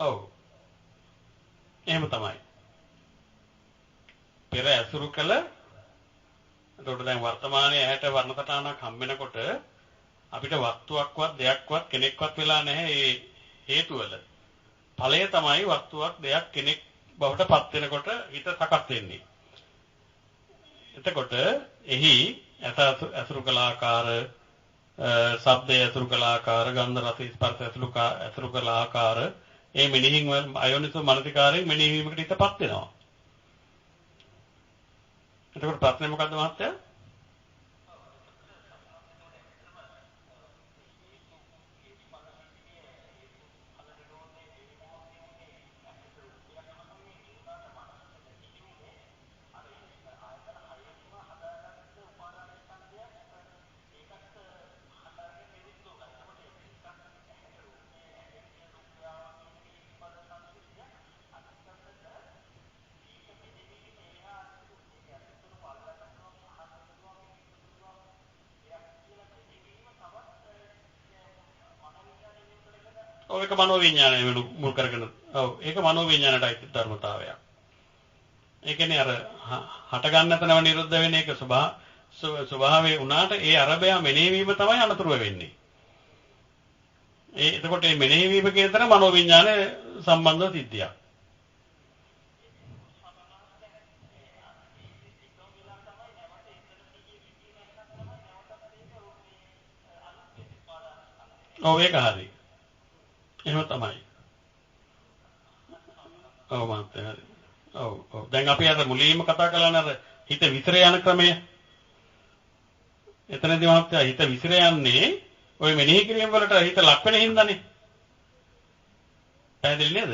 ඔව්. එහෙම තමයි. පෙර ඇසුරු කළ එතකොට දැන් වර්තමානයේ ඇහැට වර්ණ සටහනක් හම් වෙනකොට අපිට වස්තුවක්වත් දෙයක්වත් කෙනෙක්වත් වෙලා නැහැ ඒ හේතු වල. ඵලය තමයි වස්තුවක් දෙයක් කෙනෙක් බවට පත් වෙනකොට හිත සකස් වෙන්නේ. එතකොට එහි ඇසුරු කළ ආකාර, ශබ්දය ඇසුරු කළ ආකාර, ගන්ධ රස ස්පර්ශ ඇසුරු කළ ආකාර, ඒ මෙනෙහිම අයෝනිසෝ මනසිකාරයෙන් මෙනෙහිවීමකට හිතපත් වෙනවා. එතකොට ප්‍රශ්නේ මොකද්ද මහත්තයා? ඔව් ඒක මනෝවිඤ්ඤාණය මුල් කරගෙන. ඔව් ඒක මනෝවිඤ්ඤාණයට අයිති ධර්මතාවයක්. ඒ කියන්නේ අර හට ගන්න තැනම නිරුද්ධ වෙන එක ස්වභාවයේ උනාට ඒ අරබය මෙනෙහි වීම තමයි අනතුරුව වෙන්නේ. එතකොට මේ මෙනෙහි වීම කියන තැන මනෝවිඤ්ඤාණය සම්බන්ධව සිද්ධියක්. ඔව් ඒක හරි. එහෙම තමයි. ඔව් මහත්තයා. ඔව් ඔව්. දැන් අපි අර මුලින්ම කතා කළානේ අර හිත විතර යන ක්‍රමය. එතනදී මහත්තයා හිත විතර යන්නේ ওই මෙනෙහි කිරීම වලට හිත ලක් වෙන හින්දානේ. පැහැදිලි නේද?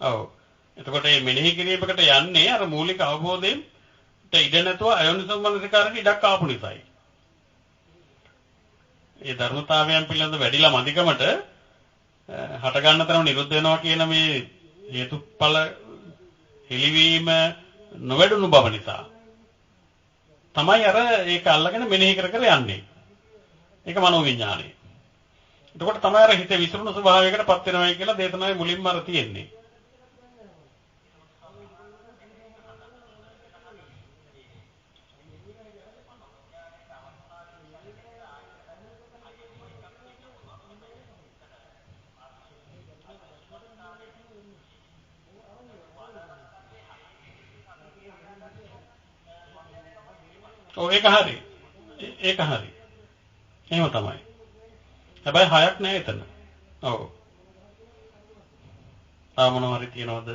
ඔව්. එතකොට මේ මෙනෙහි කිරීමකට යන්නේ අර මූලික අවබෝධයෙන් ඉඩ නැතුව අයෝනිසෝ මනසිකාරයට ඉඩක් ආපු නිසායි. ඒ ධර්මතාවයන් පිළිබඳ වැඩිලා මදිකමට හට ගන්න තරම නිරුද්ධ වෙනවා කියන මේ හේතුඵල හෙලිවීම නොවැඩුණු බව නිසා තමයි අර ඒක අල්ලගෙන මෙනෙහි කර කර යන්නේ. ඒක මනෝවිඤ්ඤාණය. එතකොට තමයි අර හිත විසිරුණු ස්වභාවයකටපත් වෙනවයි කියලා දේශනාවේ මුලින්ම අර තියෙන්නේ. ඔව් ඒක හරි. ඒක හරි. එහෙම තමයි. හැබැයි හයක් නෑ එතන. ඔව්. තා මොනවා හරි තියනවද?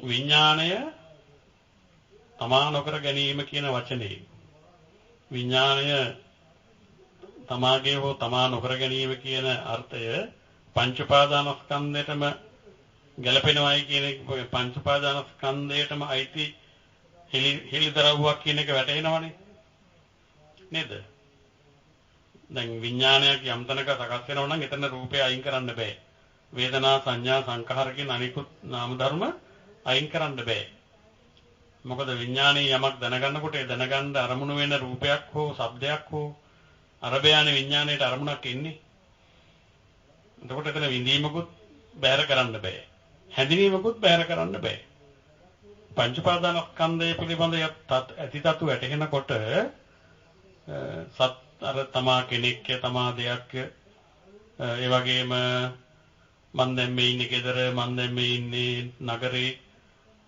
විඥාණය තමා නොකර ගැනීම කියන වචනේ විඥාණය තමාගේ හෝ තමා නොකර ගැනීම කියන අර්ථය පංච උපාදානස්කන්ධයටම ගැලපෙනවයි කියන එක පංච උපාදානස්කන්ධයටම අයිති හෙලිදරව්වක් කියන එක වැටහෙනවනේ නේද? දැන් විඥානයක් යම් තැනක සකස් වෙනවා නම් එතන රූපය අයින් කරන්න බෑ. වේදනා සංඥා සංඛාර කියන අනිකුත් නාම ධර්ම අයින් කරන්න බෑ. මොකද විඥානයේ යමක් දැනගන්නකොට ඒ දැනගන්න අරමුණු වෙන රූපයක් හෝ ශබ්දයක් හෝ අරබයානේ විඥාණයට අරමුණක් එන්නේ. එතකොට එතන විඳීමකුත් බැහැර කරන්න බෑ. හැඳිනීමකුත් බැහැර කරන්න බෑ. පංච උපාදානස්කන්ධය පිළිබඳ ඇතිතතු වැටහෙනකොට අර තමා කෙනෙක්ය තමා දෙයක්ය ඒ වගේම මන් දැන් මේ ඉන්නේ ගෙදර මන් දැන් මේ ඉන්නේ නගරේ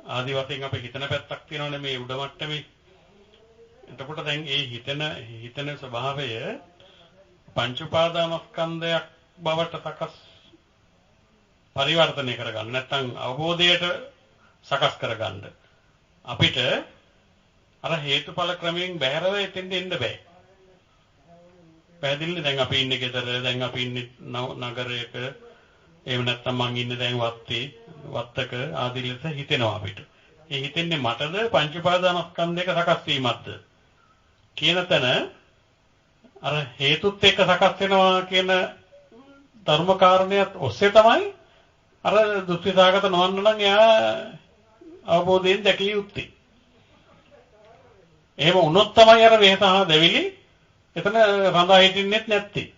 ආදි වශයෙන් අපේ හිතන පැත්තක් තියෙනවනේ මේ උඩ මට්ටමේ. එතකොට දැන් ඒ හිතන ස්වභාවය පංච උපාදානස්කන්ධයක් බවට සකස් පරිවර්තනය කරගන්න නැත්නම් අවබෝධයට සකස් කරගන්න අපිට අර හේතුඵල ක්‍රමයෙන් බැහැරව එතෙන්ට එන්න බෑ. පැහැදිලිනේ? දැන් අපි ඉන්නේ ගෙදර, දැන් අපි ඉන්නේ නගරයක, එහෙම නැත්නම් මං ඉන්නේ දැන් වත්තක ආදී ලෙස හිතෙනවා අපිට. ඒ හිතෙන්නේ මටද පංච උපාදානස්කන්ධයක සකස් වීමක්ද කියන තැන අර හේතුත් එක්ක සකස් වෙනවා කියන ධර්ම කාරණයක් ඔස්සේ තමයි අර දුක්ඛිතාගත නොවන්න නම් එයා අවබෝධයෙන් දැකිය යුත්තේ. එහෙම වුණොත් තමයි අර වේසහ දෙවිලි එතන රඳා හිටින්නෙත් නැත්තේ.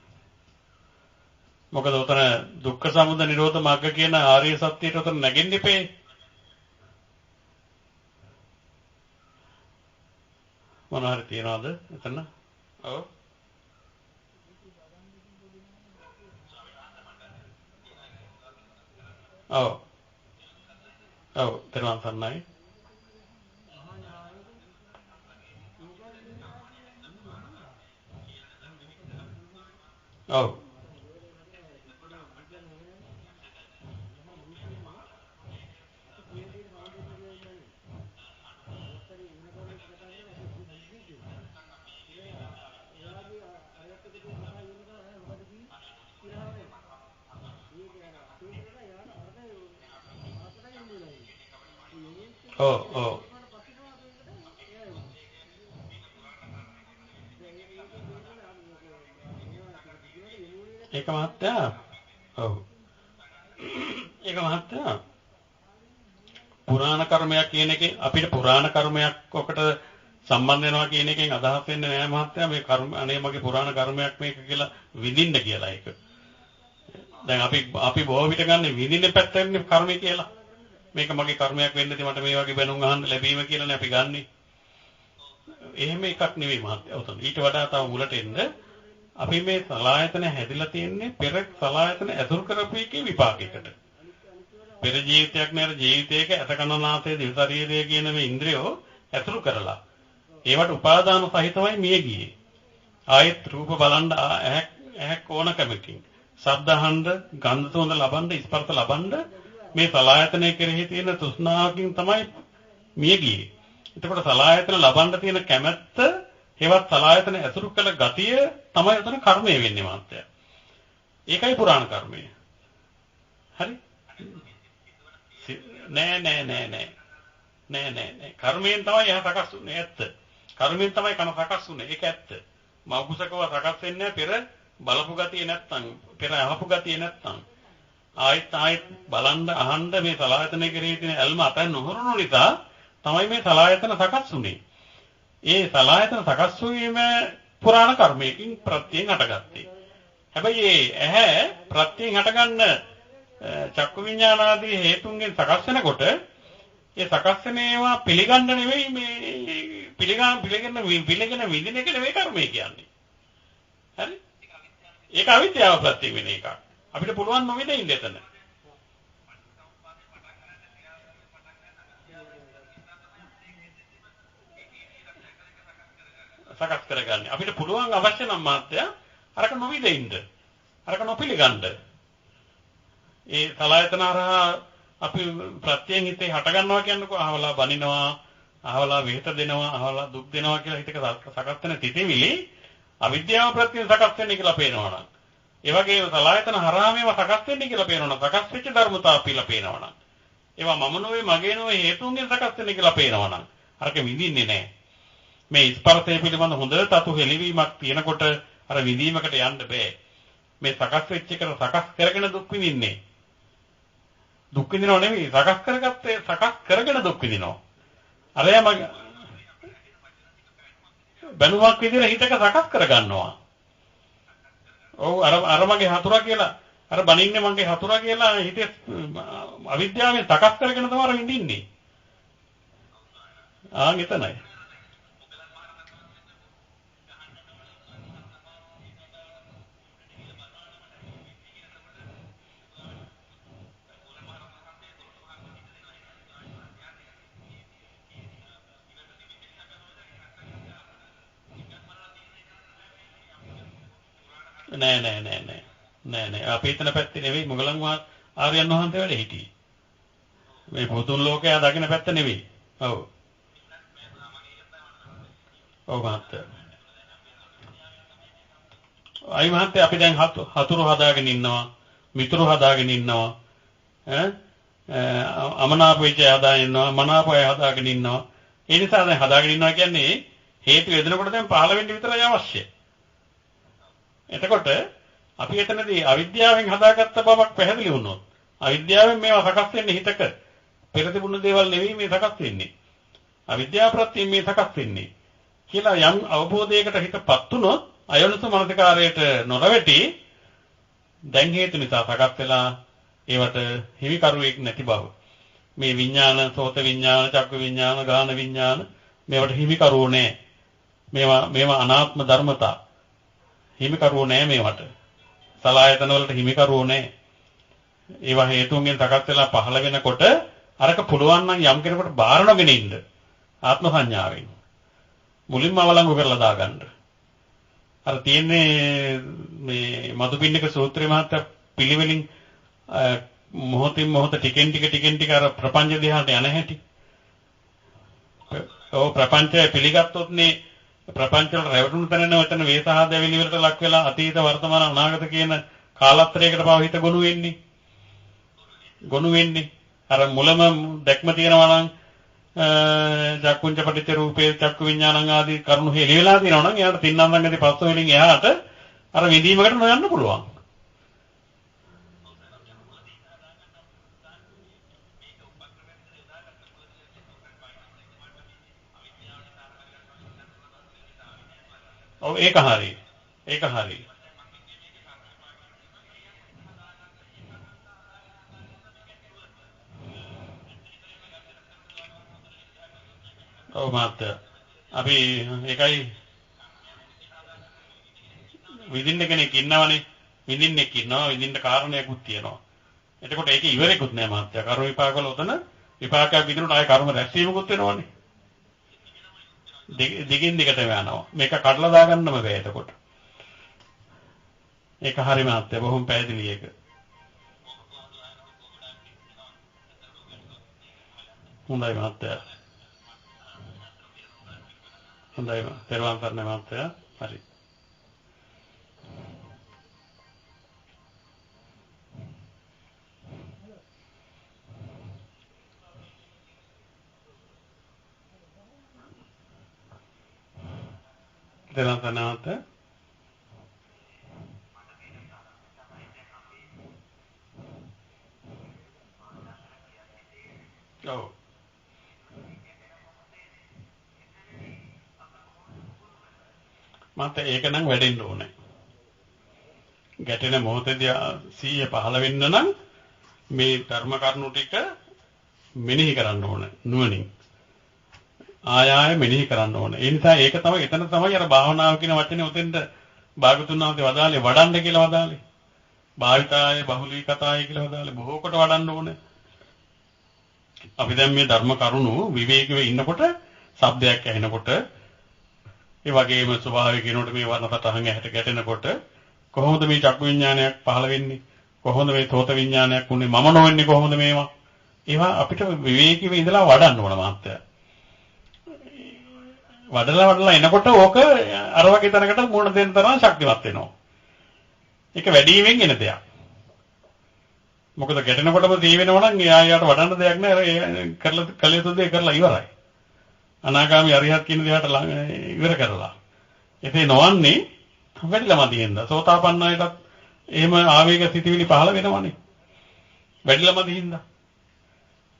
මොකද උතන දුක්ඛ සමුදය නිරෝධ මාර්ග කියන ආර්ය සත්‍යයට උතන නැගෙන්න ඉපේ. මොනවාරි තියනවාද එතන? ඔව්. ඔව්. ඔව් තේරුම් ගන්නයි. ඔව්. ඔව් ඔව්. ඒක මහත්තයා. ඔව්. ඒක මහත්තයා. පුරාණ කර්මයක් කියන එකේ අපිට පුරාණ කර්මයක් ඔකට සම්බන්ධ වෙනවා කියන එකෙන් අදහස් වෙන්නේ නෑ මහත්තයා මේ කර්ම අනේ මගේ පුරාණ කර්මයක් මේක කියලා විඳින්න කියලා ඒක. දැන් අපි බොහෝ විට ගන්න විඳින්න පැත්තෙන්නේ කර්මය කියලා. මේක මගේ කර්මයක් වෙන්න ඇති මට මේ වගේ බැනුම් අහන්න ලැබීම කියලානේ අපි ගන්නෙ. එහෙම එකක් නෙවෙයි මහත්තයා. උතන ඊට වඩා තව මුලට එන්න අපි මේ සලායතන හැදිලා තියෙන්නේ පෙර සලායතන ඇසුරු කරපු එකේ විපාකයකට. පෙර ජීවිතයක් නේද ජීවිතයක අතකනාසය දිව ශරීරය කියන මේ ඉන්ද්‍රියෝ ඇසුරු කරලා ඒවට උපාදාන සහිතවයි මිය ගියේ. ආයෙත් රූප බලන්න ඇහැක් ඕනකමකින් ශබ්ද අහන්න ගන්ධ සුවඳ ලබන්න ස්පර්ශ ලබන්න මේ සලායතනයේ කෙරෙහි තියෙන තෘෂ්ණාවකින් තමයි මිය ගියේ. එතකොට සලායතන ලබන්න තියෙන කැමැත්ත හේවත් සලායතන ඇසුරු කළ ගතිය තමයි උතන කර්මය වෙන්නේ මාත්‍යා. ඒකයි පුරාණ කර්මය. හරි? නෑ. කර්මයෙන් තමයි එහා සකස් වුනේ ඇත්ත. කර්මයෙන් තමයි කන සකස් වුනේ. ඒක ඇත්ත. මෞකුසකව සකස් වෙන්නේ පෙර බලපු ගතිය නැත්තම්, පෙර අහපු ගතිය නැත්තම්. ආයෙත් බලන්න අහන්න මේ සලායතනයේ කෙරෙහි තියෙන ඇල්ම අතන් නොහරන නිසා තමයි මේ සලායතන සකස් වුනේ. ඒ සලායතන සකස් වීම පුරාණ කර්මයකින් ප්‍රත්‍යයෙන් හටගත්තේ. හැබැයි ඒ ඇහැ ප්‍රත්‍යයෙන් හටගන්න චක්කු විඥානාදී හේතුන්ගෙන් සකස් වෙනකොට ඒ සකස් වෙන ඒවා පිළිගන්න නෙවෙයි මේ පිළිගෙන විඳින එක නෙවෙයි කර්මය කියන්නේ. හරි? ඒක අවිද්‍යාව ප්‍රත්‍යයෙන් වෙන එකක්. අපිට පුළුවන් නොවේද ඉන්න එතන. සකස් කරගන්න. අපිට පුළුවන් අවශ්‍ය නම් මාත්‍යා අරක නොවිද ඉන්න. අරක නොපිළිගන්න. ඒ සලායතන හරහා අපි ප්‍රත්‍යයෙන් හිතේ හට ගන්නවා කියන්නකෝ අහවලා බනිනවා, අහවලා විහිත දෙනවා, අහවලා දුක් දෙනවා කියලා හිතක සකස් වෙන තිතෙවිලි අවිද්‍යාව ප්‍රත්‍යයෙන් සකස් වෙන්නේ කියලා පේනවා නම්. ඒ වගේම සලායතන හරහා මේවා සකස් වෙන්නේ කියලා පේනවා නම්, සකස් වෙච්ච ධර්මතාව පිළ පේනවා නම්. ඒවා මම නොවේ, මගේ නොවේ හේතුන්ගෙන් සකස් වෙන්නේ කියලා පේනවා නම් අරක විඳින්නේ නැහැ. මේ ස්පර්ශය පිළිබඳ හොඳ තතු හෙළිවීමක් තියෙනකොට අර විඳීමකට යන්න බෑ. මේ සකස් වෙච්ච එකට සකස් කරගෙන දුක් විඳින්නේ. දුක් විඳිනව නෙවෙයි සකස් කරගෙන දුක් විඳිනවා. අරයා මගේ බැනුමක් විදිහට හිතක සකස් කරගන්නවා. ඔව් අර මගේ හතුරා කියලා අර බනින්නේ මගේ හතුරා කියලා හිතේ අවිද්‍යාවෙන් සකස් කරගෙන තමයි විඳින්නේ. එතනයි. නෑ. අපි හිතන පැත්තේ නෙවෙයි මොගලන් ආර්යයන් වහන්සේ වැඩ හිටියේ. මේ පොතුන් ලෝකයා දකින පැත්ත නෙවෙයි. ඔව්. ඔව් මහත්තයා. අයි මහත්තයා අපි දැන් හතුරු හදාගෙන ඉන්නවා, මිතුරු හදාගෙන ඉන්නවා, අමනාප වෙච්ච අය හදාගෙන ඉන්නවා, මනාප අය හදාගෙන ඉන්නවා. ඒ නිසා දැන් හදාගෙන ඉන්නවා කියන්නේ හේතු වෙදෙනකොට දැන් පහළ වෙන්න විතරයි අවශ්‍ය. එතකොට අපි එතනදී අවිද්‍යාවෙන් හදාගත්ත බවක් පැහැදිලි වුණොත් අවිද්‍යාවෙන් මේවා සකස් වෙන්නේ හිතක පෙර තිබුණු දේවල් නෙවෙයි මේ සකස් වෙන්නේ. අවිද්‍යාව ප්‍රත්‍යයෙන් මේ සකස් වෙන්නේ කියලා යම් අවබෝධයකට හිතපත් වුණොත් අයෝනිසෝ මනසිකාරයට නොරවටි දැන් හේතු නිසා සකස් වෙලා ඒවට හිමිකරුවෙක් නැති බව. මේ විඥාන, සෝත විඥාන, චක්ක විඥාන, ගාන විඥාන මේවට හිමිකරුවෝ නැහැ. මේවා අනාත්ම ධර්මතා. හිමිකරුවෝ නැහැ මේවට. සලආයතන වලට හිමිකරුවෝ නැහැ. ඒවා හේතුන්ගෙන් සකස් වෙලා පහළ වෙනකොට අරක පුළුවන් නම් යම් කෙනෙකුට බාර නොගෙන ඉන්න ආත්ම සංඥාවෙන් මුලින්ම අවලංගු කරලා දාගන්න. අර තියෙන්නේ මේ මදුපිණ්ඩික සූත්‍රයේ මහත්ය පිළිවෙලින් මොහොතින් මොහොත ටිකෙන් ටික අර ප්‍රපංච දිහාට යන හැටි. ඔව් ප්‍රපංචය පිළිගත්තොත්නේ ප්‍රපංච වල රැවටුණු තැන නැවතන වේසහාදැවිලි වලට ලක් වෙලා අතීත වර්තමාන අනාගත කියන කාලත්‍රයකට පව හිත ගොනු වෙන්නේ. අර මුලම දැක්ම තියෙනවා නම් චක්කුංච පටිච්ච රූපේ චක්කු විඥානං ආදී කරුණු හෙලි වෙලා තියෙනවා නම් එයාට තින්නම්මංගදී පස්ස වලින් එහාට අර විඳීමකට නොයන්න පුළුවන්. ඔව් ඒක හරි. ඔව් මාත්‍ය. අපි ඒකයි විඳින්න කෙනෙක් ඉන්නවනේ. විඳින්නෙක් ඉන්නවා, විඳින්න කාරණයක්ත් තියෙනවා. එතකොට ඒක ඉවරෙකුත් නෑ මාත්‍ය. කර්ම විපාක වල උතන විපාකයක් විදිහට ආයේ කර්ම රැස්වීමකුත් වෙනවනේ. දිගින් දිගටම යනවා. මේක කඩලා දාගන්නම බෑ එතකොට. ඒක හරි මාත්‍ය. බොහොම පැහැදිලි ඒක. හොඳයි මාත්‍ය. හොඳයි තෙරුවන් සරණයි මාත්‍යා. හරි. තෙරුවන් සරණයි මාත්‍යා. ඔව්. මත ඒක නම් වැඩෙන්න ඕනේ. ගැටෙන මොහොතේදී 100 පහළ වෙන්න නම් මේ ධර්ම කරුණු ටික මෙනෙහි කරන්න ඕනේ නුවණින්. ආය මෙනෙහි කරන්න ඕනේ. ඒ නිසා ඒක තමයි එතන තමයි අර භාවනාව කියන වචනේ උතෙන්ට භාගතුන් වහන්සේ වදාළේ වඩන්න කියලා වදාළේ. භාවිතාය බහුලීකතාය කියලා වදාළේ බොහෝ කොට වඩන්න ඕනේ. අපි දැන් මේ ධර්ම කරුණු විවේකීව ඉන්නකොට ශබ්දයක් ඇහෙනකොට ඒ වගේම ස්වභාවය කියනකොට මේ වර්ණ සටහන් ඇහැට ගැටෙනකොට කොහොමද මේ චක්කු විඥානයක් පහළ වෙන්නේ? කොහොමද මේ සෝත විඥානයක් උනේ? මම නොවෙන්නේ කොහොමද මේවා? ඒවා අපිට විවේකීව ඉඳලා වඩන්න ඕන මාත්‍ය. වඩලා එනකොට ඕක අර වගේ තැනකට මුණ දෙන්න තරම් ශක්තිමත් වෙනවා. ඒක වැඩිවීමෙන් එන දෙයක්. මොකද ගැටෙනකොටම දී වෙනවා නම් යායට වඩන්න දෙයක් නෑ. කරලා කලියුතු දේ කරලා ඉවරයි. අනාගාමී අරිහත් කියන දේකට ඉවර කරලා. එසේ නොවන්නේ වැඩිලා මදියෙන්ද. සෝතාපන්න අයටත් එහෙම ආවේග සිතිවිලි පහළ වෙනවනේ. වැඩිලා මදියෙන්ද.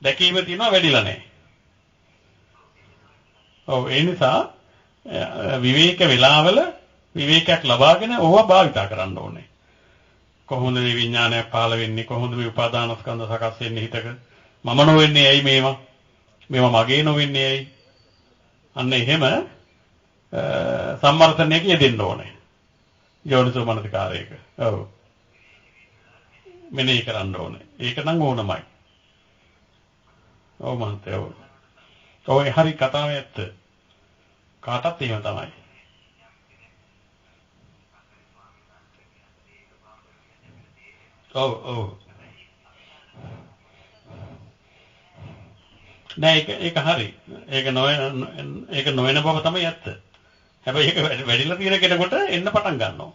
දැකීම තියෙනවා වැඩිලා නැහැ. ඔව් ඒ නිසා විවේක වේලාවල විවේකයක් ලබාගෙන ඕවා භාවිතා කරන්න ඕනේ. කොහොමද මේ විඥානය පහළ වෙන්නේ? කොහොමද මේ උපාදානස්කන්ධ සකස් වෙන්නේ හිතක? මම නොවෙන්නේ ඇයි මේවා? මේවා මගේ නොවෙන්නේ ඇයි? අන්න එහෙම සම්මර්ථනයක යෙදෙන්න ඕනේ. යෝනිසෝ මනසිකාරයක. ඔව්. මෙනෙහි කරන්න ඕනේ. ඒක නම් ඕනමයි. ඔව් මහන්තය. ඔව් හරි කතාව ඇත්ත. කාටත් එහෙම තමයි. ඔව්. නෑ ඒක හරි. ඒක නොවන බව තමයි ඇත්ත. හැබැයි ඒක වැඩිලා තියෙන කෙනෙකුට එන්න පටන් ගන්නවා.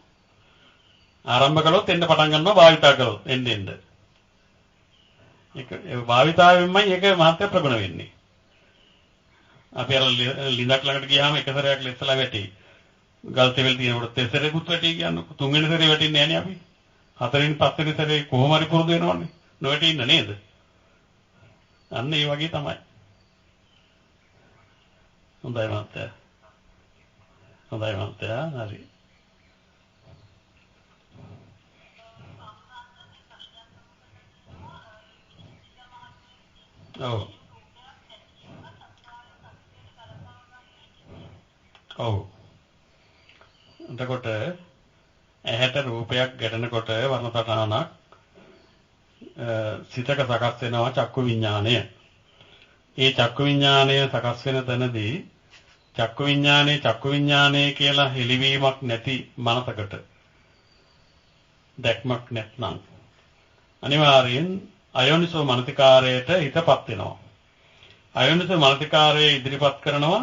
ආරම්භ කළොත් එන්න පටන් ගන්නවා භාවිතා කළොත් එන්න. ඒක භාවිතාවෙන්මයි ඒක මහත්ය ප්‍රගුණ වෙන්නේ. අපි අර ලිඳක් ළඟට ගියාම එක සැරයක් ලෙස්සලා වැටි. ගල් තෙවල් තියෙනකොට තෙසරෙකුත් වැටි කියන්නේ තුන්වෙනි සැරේ වැටින්නේ නැහැ නේ අපි. හතරවෙනි පස්වෙනි සැරේ කොහොම හරි පුරුදු වෙනවනේ. නොවැටි ඉන්න නේද? අන්න ඒ වගේ තමයි. හොඳයි මහත්තයා. හරි. ඔව්. එතකොට ඇහැට රූපයක් ගැටෙනකොට වර්ණ සටහනක් සිතක සකස් වෙනවා චක්කු විඥාණය. ඒ චක්කු විඥාණය සකස් වෙන තැනදී චක්කු විඥාණය කියලා හෙළිවීමක් නැති මනසකට දැක්මක් නැත්නම් අනිවාර්යෙන් අයෝනිසෝ මනසිකාරයට හිතපත් වෙනවා. අයෝනිසෝ මනසිකාරය ඉදිරිපත් කරනවා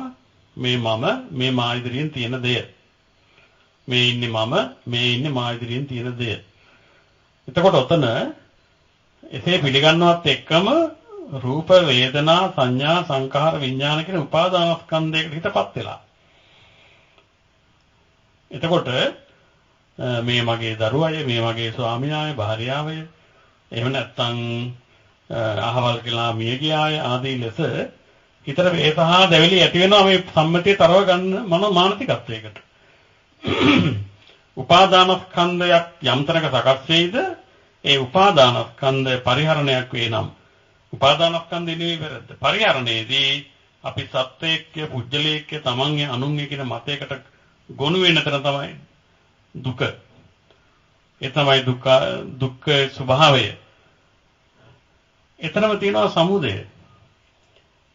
මේ මා ඉදිරියෙන් තියෙන දෙය. මේ ඉන්නේ මා ඉදිරියෙන් තියෙන දෙය. එතකොට ඔතන එසේ පිළිගන්නවත් එක්කම රූප වේදනා සංඥා සංඛාර විඥාන කියන උපාදානස්කන්ධයකට හිතපත් වෙලා. එතකොට මේ මගේ දරුවය, මේ මගේ ස්වාමියාය, භාර්යාවය, එහෙම නැත්නම් අහවල් කියලා මිය ගියාය ආදී ලෙස හිතට වේසහා දැවිලි ඇති වෙනවා මේ සම්මතිය තරව ගන්න මානසිකත්වයකට. උපාදානස්කන්ධයක් යම්තරක සකස් වෙයිද ඒ උපාදානස්කන්ධ පරිහරණයක් වේ නම් උපාදානස්කන්ධේ නෙවෙයි වැරද්ද. පරිහරණයේදී අපි සත්‍යයේක්‍ය පුජ්‍යලේක්‍ය තමන්ගේ අනුන්ගේ කියන මතයකට ගොනු වෙන තැන තමයි දුක. ඒ තමයි දුක්ඛ ස්වභාවය. එතරම් තියෙනවා සමුදය.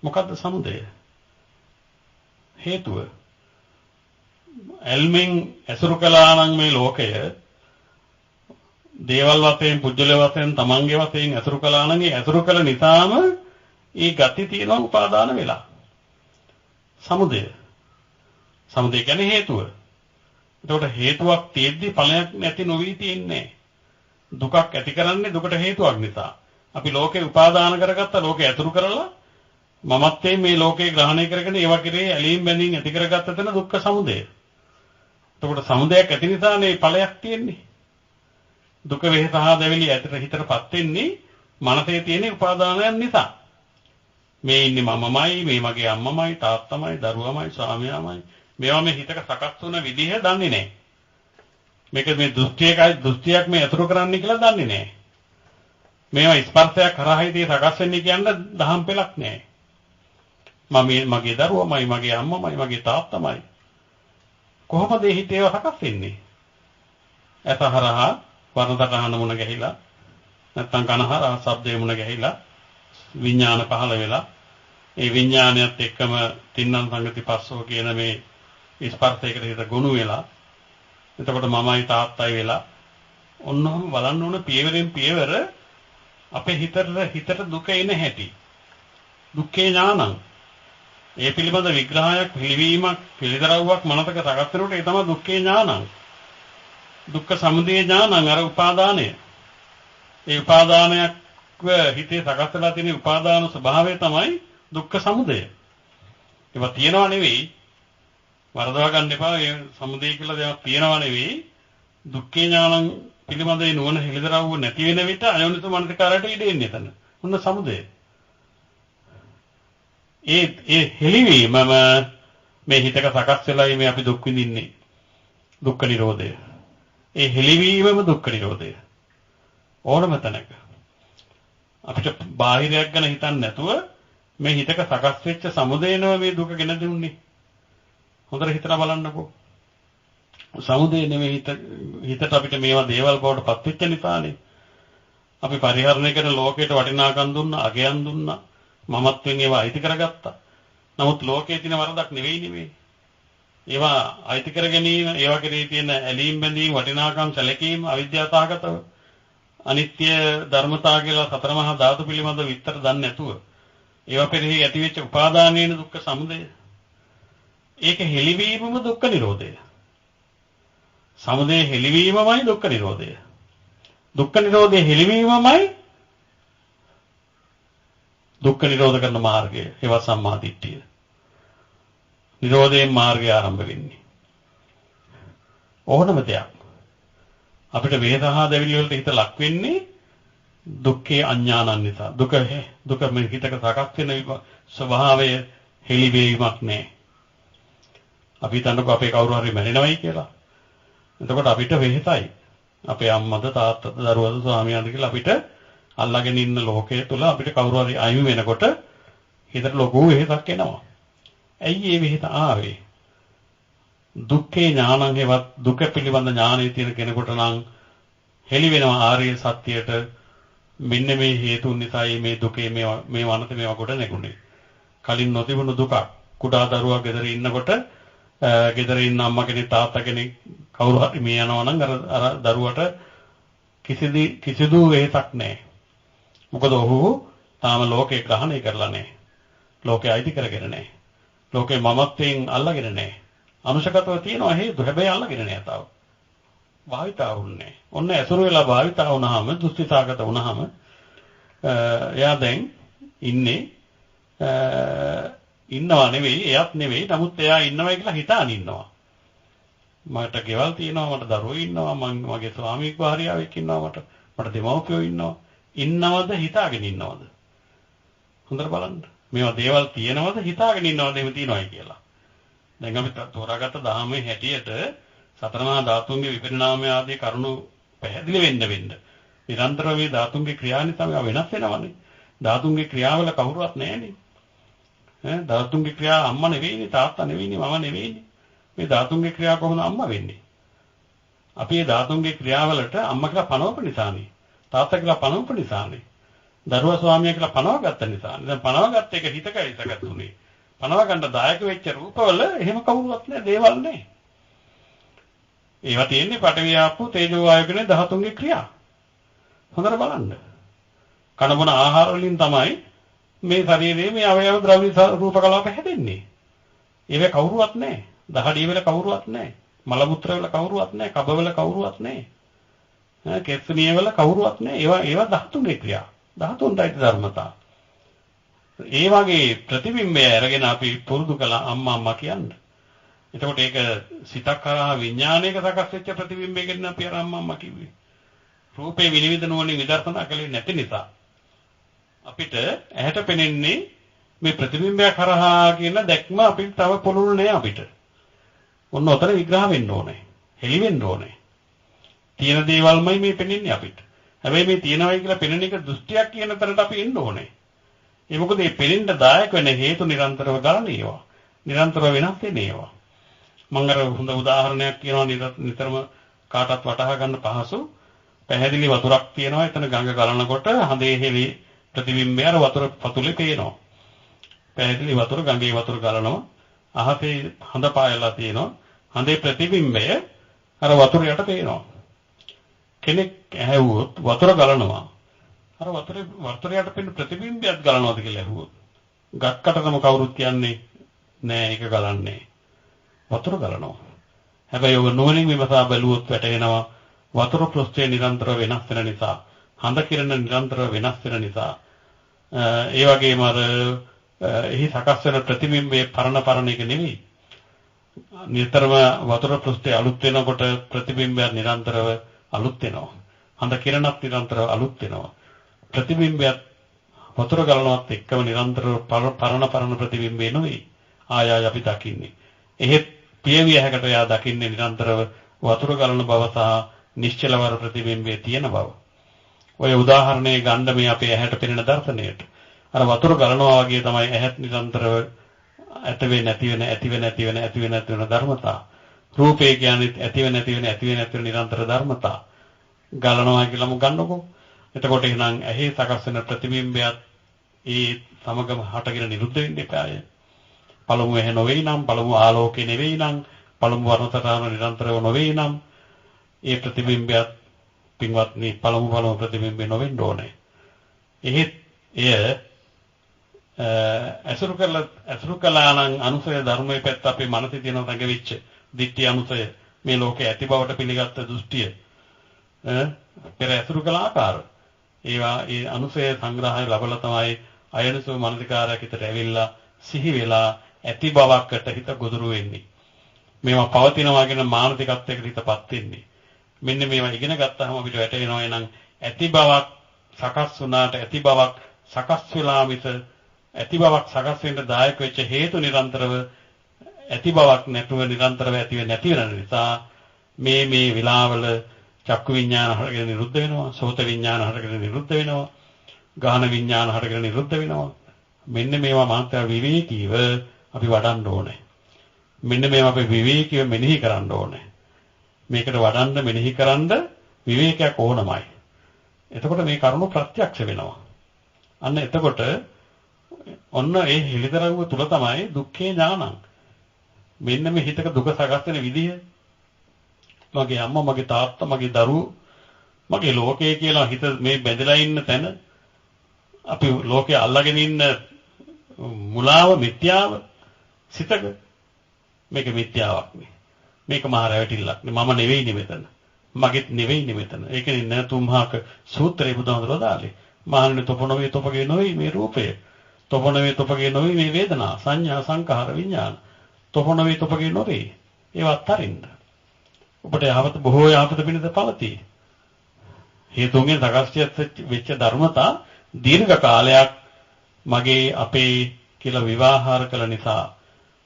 මොකද්ද සමුදය? හේතුව. එල්මින් ඇසුරු කළා නම් මේ ලෝකය දේවල් වශයෙන් පුජ්‍යල වශයෙන් තමන්ගේ වශයෙන් ඇසුරු කළා නම් ඒ ඇසුරු කළ නිසාම ඒ ගති තියෙනවා උපාදාන වෙලා. සමුදය කියන්නේ හේතුව. එතකොට හේතුවක් තියෙද්දි ඵලයක් නැති නොවි තියන්නේ. දුකක් ඇති කරන්නේ දුකට හේතුවක් නිසා. අපි ලෝකේ උපාදාන කරගත්ත ලෝකේ ඇසුරු කරලා මමත්වයේ මේ ලෝකේ ග්‍රහණය කරගෙන ඒවා කෙරේ ඇලීම් බැඳීම් ඇති කරගත්ත තැන දුක්ඛ සමුදය. එතකොට සමුදයක් ඇති නිසානේ ඵලයක් තියෙන්නේ. දුක වේසහ දැවිලි ඇතට හිතටපත් වෙන්නේ මනසේ තියෙන උපාදානයන් නිසා. මේ ඉන්නේ මමමයි, මේ මගේ අම්මමයි, තාත්තමයි, දරුවමයි, ස්වාමියාමයි. මේවා මේ හිතක සකස් වුණ විදිහ දන්නේ නැහැ. මේක මේ දෘෂ්ටියක් මේ අතුරු කරන්නේ කියලා දන්නේ නැහැ. මේවා ස්පර්ශයක් කරා හිතේ සකස් වෙන්නේ කියන්නේ දහම් පෙලක් නැහැ. මගේ දරුවමයි, මගේ අම්මමයි, මගේ තාත්තමයි. කොහොමද මේ හිතේ සකස් වෙන්නේ? අසහරහා වර්ණතකහන මුණ ගැහිලා නැත්නම් කනහරා ශබ්දේ මුණ ගැහිලා විඥාන පහළ වෙලා ඒ විඥානයත් එක්කම තින්නම් සංගති පස්සෝ කියන මේ ස්පර්ශයකට හිත ගොනු වෙලා එතකොට මමයි තාත්තයි වෙලා ඔන්නෝම බලන්න ඕන පියවරෙන් පියවර අපේ හිතට දුක එන හැටි දුක්ඛේ ඥානං ඒ පිළිබඳ විග්‍රහයක් පිළිවීමක් පිළිදරව්වක් මනසක සකස් වෙනකොට ඒ තමයි දුක්ඛේ ඥානං දුක්ඛ සමුදය ඥානං අර උපාදානය ඒ උපාදානයක් හිතේ සකස් වෙලා තියෙන උපාදාන ස්වභාවය තමයි දුක්ඛ සමුදය. ඒවා තියනවා නෙවෙයි වරදවා ගන්න එපා. ඒ සමුදය කියලා දෙයක් තියනවා නෙවෙයි. දුක්ඛේ ඥානං පිළිබඳ නුවණ හෙළිදරව්ව නැති වෙන විට අයෝනිස මනසිකාරයට ඉඩ එන්නේ එතන. මොන සමුදය. ඒ හෙළිවීමම මේ හිතක සකස් වෙලා මේ අපි දුක් විඳින්නේ. දුක්ඛ නිරෝධය. ඒ හෙළිවීමම දුක්ඛ නිරෝධය. ඕනම තැනක අපිට බාහිරයක් ගැන හිතන්නේ නැතුව මේ හිතක සකස් වෙච්ච සමුදේනම මේ දුක ගෙන දෙන්නේ. හොඳට හිතලා බලන්නකෝ. සමුදේ නෙමෙයි හිතට අපිට මේවා දේවල් බවට පත් වෙච්ච නිසානේ. අපි පරිහරණය කරන ලෝකයට වටිනාකම් දුන්නා, අගයන් දුන්නා, මමත්වෙන් ඒවා අයිති කරගත්තා. නමුත් ලෝකයේ තියෙන වරදක් නෙවෙයි. ඒවා අයිති කර ගැනීම, ඒවා කෙරෙහි තියෙන ඇලීම් බැඳීම්, වටිනාකම් සැලකීම අවිද්‍යාවසහගතව අනිත්‍ය ධර්මතාව කියලා සතර මහා ධාතු පිළිබඳව විස්තර දන්නේ නැතුව ඒවා කෙරෙහි ඇතිවෙච්ච උපාදානයේන දුක්ඛ සමුදය. ඒක හෙලිවීමම දුක්ඛ නිරෝධය. සමුදය හෙලිවීමමයි දුක්ඛ නිරෝධය. දුක්ඛ නිරෝධය හෙලිවීමමයි දුක්ඛ නිරෝධ කරන මාර්ගය. ඒවා සම්මා දිට්ඨිය. නිරෝධයෙන් මාර්ගය ආරම්භ වෙන්නේ. ඕනම දෙයක්. අපිට වේදනා දැවිලි වලට හිත ලක් වෙන්නේ දුක්ඛේ අඥානන් නිසා. දුක මේ හිතක සකස් වෙන ස්වභාවය හෙලිවීමක් නෑ. අපි හිතන්නකෝ අපේ කවුරු හරි මැරෙනවයි කියලා. එතකොට අපිට වෙහෙසයි. අපේ අම්මද තාත්තද දරුවද ස්වාමියාද කියලා අපිට අල්ලාගෙන ඉන්න ලෝකයේ තුල අපිට කවුරු හරි අයිමි වෙනකොට හිතට ලොකු වෙහෙසක් එනවා. ඇයි මේ වෙහෙස ආවේ? දුක්ඛේ ඥානං හේවත් දුක පිළිබඳ ඥානය තියෙන කෙනෙකුට නම් හෙලි වෙනවා ආර්ය සත්‍යයට මෙන්න මේ හේතුන් නිසායි මේ දුකේ මේ වනත මේවා කොට නැගුණේ. කලින් නොතිබුණු දුක. කුඩා දරුවා ගෙදර ඉන්නකොට ගෙදර ඉන්න අම්මා කෙනෙක් තාත්තා කෙනෙක් කවුරු හරි මේ යනවා නම් අර දරුවට කිසිදු වෙහසක් නැහැ. මොකද ඔහු තාම ලෝකේ ග්‍රහණය කරලා නැහැ. ලෝකේ අයිති කරගෙන නැහැ. ලෝකේ මමත්වයෙන් අල්ලගෙන නැහැ. අනුශකතව තියෙනවා හේතු. හැබැයි අල්ලගෙන නැහැ තාම. භාවිතා වුන්නේ. ඔන්න ඇසුරු වෙලා භාවිතා වුණාම දුස්තිසාගත වුණාම එයා දැන් ඉන්නේ ඉන්නවා නෙවෙයි එයත් නෙවෙයි. නමුත් එයා ඉන්නවා කියලා හිතාන ඉන්නවා. මට ගෙවල් තියෙනවා, මට දරුවෝ ඉන්නවා, මගේ ස්වාමී භාර්යාවෙක් ඉන්නවා, මට දෙමව්පියෝ ඉන්නවා. ඉන්නවද හිතාගෙන ඉන්නවද? හොඳට බලන්න. මේවා දේවල් තියෙනවද හිතාගෙන ඉන්නවද එහෙම තියනවායි කියලා. දැන් අපි තෝරාගත්ත ධාමයේ හැටියට සතරමහා ධාතුන්ගේ විපරිණාමය ආදී කරුණු පැහැදිලි වෙන්න නිරන්තරව මේ ධාතුන්ගේ ක්‍රියා නිසා මේවා වෙනස් වෙනවනේ. ධාතුන්ගේ ක්‍රියාවල කවුරුවත් නැහැනේ. ධාතුන්ගේ ක්‍රියා අම්මා නෙවෙයිනේ, තාත්තා නෙවෙයිනේ, මම නෙවෙයිනේ. මේ ධාතුන්ගේ ක්‍රියා කොහොමද අම්මා වෙන්නේ? අපි මේ ධාතුන්ගේ ක්‍රියාවලට අම්මා කියලා පනවපු නිසානේ. තාත්තා කියලා පනවපු නිසානේ. දරුවා ස්වාමියා කියලා පනවගත්ත නිසානේ. දැන් පනවගත්ත එක හිතකයි ඉසගත්තුනේ. පනව ගන්න දායක වෙච්ච රූපවල එහෙම කවුරුවත් නැහැ, දේවල් නැහැ. ඒවා තියෙන්නේ පඨවි ආපෝ තේජෝ වායු කියන ධාතුන්ගේ ක්‍රියා. හොඳට බලන්න. කන බොන ආහාර වලින් තමයි මේ ශරීරයේ මේ අවයව ද්‍රව්‍ය රූප කලාප හැදෙන්නේ. ඒවේ කවුරුවත් නැහැ. දහඩිය වල කවුරුවත් නැහැ. මල මුත්‍ර වල කවුරුවත් නැහැ. කබ වල කවුරුවත් නැහැ. කෙස්නිය වල කවුරුවත් නැහැ. ඒවා ධාතුන්ගේ ක්‍රියා. ධාතුන්ටයි ධර්මතා. ඒ වගේ ප්‍රතිබිම්බය අරගෙන අපි පුරුදු කළා අම්මා කියන්න. එතකොට ඒක සිතක් කරා විඥානයක සකස් වෙච්ච ප්‍රතිබිම්බයකින් අපි අර අම්මා කිව්වේ. රූපේ විනිවිද නුවණින් විදර්ශනා කළේ නැති නිසා අපිට ඇහැට පෙනෙන්නේ මේ ප්‍රතිබිම්බය කරහා කියන දැක්ම අපිට තව පොළොල් නෑ අපිට. ඔන්න ඔතන විග්‍රහ වෙන්න ඕනේ. හෙලි වෙන්න ඕනේ. තියෙන දේවල්මයි මේ පෙනෙන්නේ අපිට. හැබැයි මේ තියෙනවයි කියලා පෙනෙන එක දෘෂ්ටියක් කියන තරට අපි එන්න ඕනේ. ඒ මොකද මේ පෙනෙන්න දායක වෙන හේතු නිරන්තරව ගන්න ඒවා. නිරන්තරව වෙනස් වෙන ඒවා. මම අර හොඳ උදාහරණයක් කියනවා නිතරම කාටවත් වටහා ගන්න පහසු. පැහැදිලි වතුරක් තියෙනවා. එතන ගඟ ගලනකොට හඳේ හෙලි ප්‍රතිබිම්බය අර වතුර පතුලේ පේනවා. පැහැදිලි වතුර ගඟේ වතුර ගලනවා. අහසේ හඳ පායලා තියෙනවා. හඳේ ප්‍රතිබිම්බය අර වතුර යට පේනවා. කෙනෙක් ඇහැවුවොත් වතුර ගලනවා. අර වතුර යට පෙනෙන ප්‍රතිබිම්බයත් ගලනවාද කියලා ඇහුවොත් ගක්කටම කවුරුත් කියන්නේ නෑ ඒක ගලන්නේ. වතුර ගලනවා. හැබැයි ඔබ නුවණින් විමසා බැලුවොත් වැටහෙනවා වතුර පෘෂ්ඨය නිරන්තරව වෙනස් වෙන නිසා, හඳ කිරණ නිරන්තරව වෙනස් වෙන නිසා, ඒ වගේම අර එහි සකස් වෙන ප්‍රතිබිම්බයේ පරණ එක නෙවෙයි. නිතරම වතුර පෘෂ්ඨය අලුත් වෙනකොට ප්‍රතිබිම්බය නිරන්තරව අලුත් වෙනවා. හඳ කිරණත් නිරන්තරව අලුත් වෙනවා. ප්‍රතිබිම්බයත් වතුර ගලනවත් එක්කම නිරන්තරව පරණ ප්‍රතිබිම්බේ නෙවෙයි. ආය අපි දකින්නේ. එහෙත් පියවිය හැකට යා දකින්නේ නිරන්තරව වතුර ගලන බව සහ නිශ්චලවර ප්‍රතිබිම්බයේ තියෙන බව. ඔය උදාහරණේ ගන්න මේ අපේ ඇහැට පෙනෙන දර්ශනයට. අර වතුර ගලනවා වගේ තමයි ඇහත් නිරන්තරව ඇති වෙන ධර්මතා. රූපේ කියන්නේ ඇති වෙන නිරන්තර ධර්මතා. ගලනවා කියලාම ගන්නකො. එතකොට එහෙනම් ඇහි සකස් වෙන ප්‍රතිබිම්බයත් ඒ සමගම හටගෙන නිරුද්ධ වෙන්න එපාය. පළමු ඇහැ නොවේ නම්, පළමු ආලෝකේ නෙවෙයි නම්, පළමු වර්ණතරාන නිරන්තරව නොවේ නම් ඒ ප්‍රතිබිම්බයත් පින්වත්නි පළමු ප්‍රතිබිම්බේ නොවෙන්න ඕනේ. එහෙත් එය ඇසුරු කළා නම් අනුසය ධර්මයේ පැත්ත අපේ මනසේ තියෙන රැඟවිච්ච දිට්ඨි අනුසය මේ ලෝකේ ඇති බවට පිළිගත්ත දෘෂ්ටිය පෙර ඇසුරු කළ ආකාර ඒවා ඒ අනුසය සංග්‍රහය ලැබලා තමයි අයනසෝ මනසිකාරයක් හිතට ඇවිල්ලා සිහි වෙලා ඇති බවකට හිත ගොදුරු වෙන්නේ. මේවා පවතිනවා කියන මානසිකත්වයකට හිතපත් වෙන්නේ. මෙන්න මේවා ඉගෙන ගත්තාම අපිට වැටෙනවා එනං ඇති බවක් සකස් වුණාට ඇති බවක් සකස් වෙලා මිස ඇති බවක් සකස් වෙන්න දායක වෙච්ච හේතු නිරන්තරව ඇති බවක් නැතුව නිරන්තරව ඇති වෙන්නේ නැති වෙන නිසා මේ විලාවල චක්කු විඥාන හටගෙන නිරුද්ධ වෙනවා, සෝත විඥාන හටගෙන නිරුද්ධ වෙනවා, ගාහන විඥාන හටගෙන නිරුද්ධ වෙනවා. මෙන්න මේවා මාත්‍ය විවේකීව අපි වඩන්න ඕනේ. මෙන්න මේවා අපි විවේකීව මෙනෙහි කරන්න ඕනේ. මේකට වඩන්න මෙනෙහි කරන්න විවේකයක් ඕනමයි. එතකොට මේ කරුණු ප්‍රත්‍යක්ෂ වෙනවා. අන්න එතකොට ඔන්න ඒ හිලිතරවුව තුල තමයි දුක්ඛේ ඥානං. මෙන්න මේ හිතක දුක සකස් වෙන විදිය. මගේ අම්මා, මගේ තාත්තා, මගේ දරුවෝ, මගේ ලෝකය කියලා හිත මේ බැඳලා ඉන්න තැන අපි ලෝකේ අල්ලගෙන ඉන්න මුලාව මිත්‍යාව සිතක මේක මිත්‍යාවක් නේ. මේක මහා රැවටිල්ලක් නේ. මම නෙවෙයිනේ මෙතන. මගෙත් නෙවෙයිනේ මෙතන. ඒකනේ නතුම්හාක සූත්‍රයේ බුදුහාමුදුරුවෝ දාලේ. මහන්නේ තොපනෝවේ තොපගේ නොවේ මේ රූපය. තොපනෝවේ තොපගේ නොවේ මේ වේදනා, සංඥා, සංඛාර, විඥාන. තොපනෝවේ තොපගේ නොවේ. ඒවත් අරින්න. ඔබට යහපත බොහෝ යහපත පිණිස පවතී. හේතුන්ගෙන් සකස් වෙච්ච ධර්මතා දීර්ඝ කාලයක් මගේ අපේ කියලා විවාහාර කළ නිසා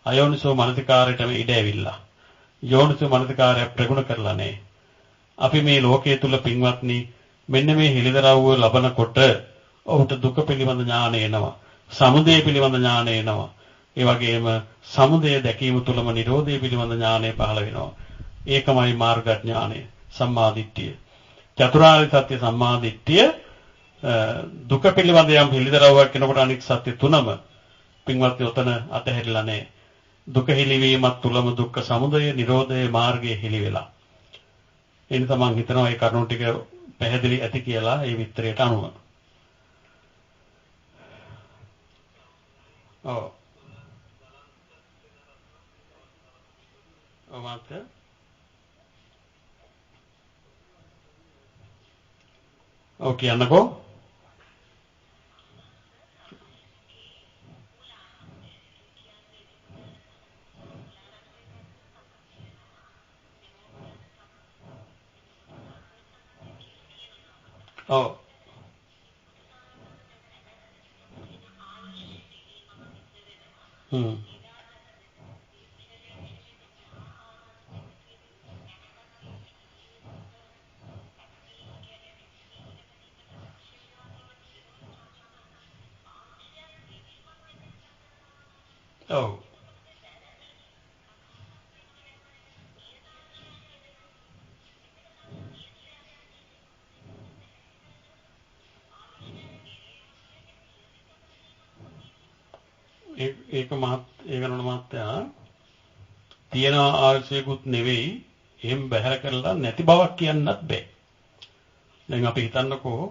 අයෝනිසෝ මනසිකාරයටම ඉඩ ඇවිල්ලා. යෝනිසෝ මනසිකාරය ප්‍රගුණ කරලා නැහැ. අපි මේ ලෝකයේ තුල පින්වත්නි මෙන්න මේ හිලිදරව්ව ලබනකොට ඔහුට දුක පිළිබඳ ඥානය එනවා. සමුදය පිළිබඳ ඥානය එනවා. ඒ වගේම සමුදය දැකීම තුළම නිරෝධය පිළිබඳ ඥානය පහළ වෙනවා. ඒකමයි මාර්ගඥානය, සම්මාදිට්ඨිය. චතුරාර්ය සත්‍ය සම්මාදිට්ඨිය දුක පිළිබඳ යම් හිලිදරව්වක් කෙනකොට අනිත් සත්‍ය තුනම පින්වත්නි උතන අතහැරිලා නැහැ. දුක හිලිවීමත් තුලම දුක්ඛ සමුදය, නිරෝධය මාර්ගය හිලි වෙලා. ඒ නිසා මම හිතනවා මේ කරුණු ටික පැහැදිලි ඇති කියලා මේ විස්තරයට අනුව. ඔව්. මාත්‍ය ඔව් කියන්නකෝ. ඔව්. ඔව්. ඒක නෝන මහත්තයා තියෙන ආශයකුත් නෙවෙයි එහෙම බැහැර කරලා නැති බවක් කියන්නත් බෑ. දැන් අපි හිතන්නකෝ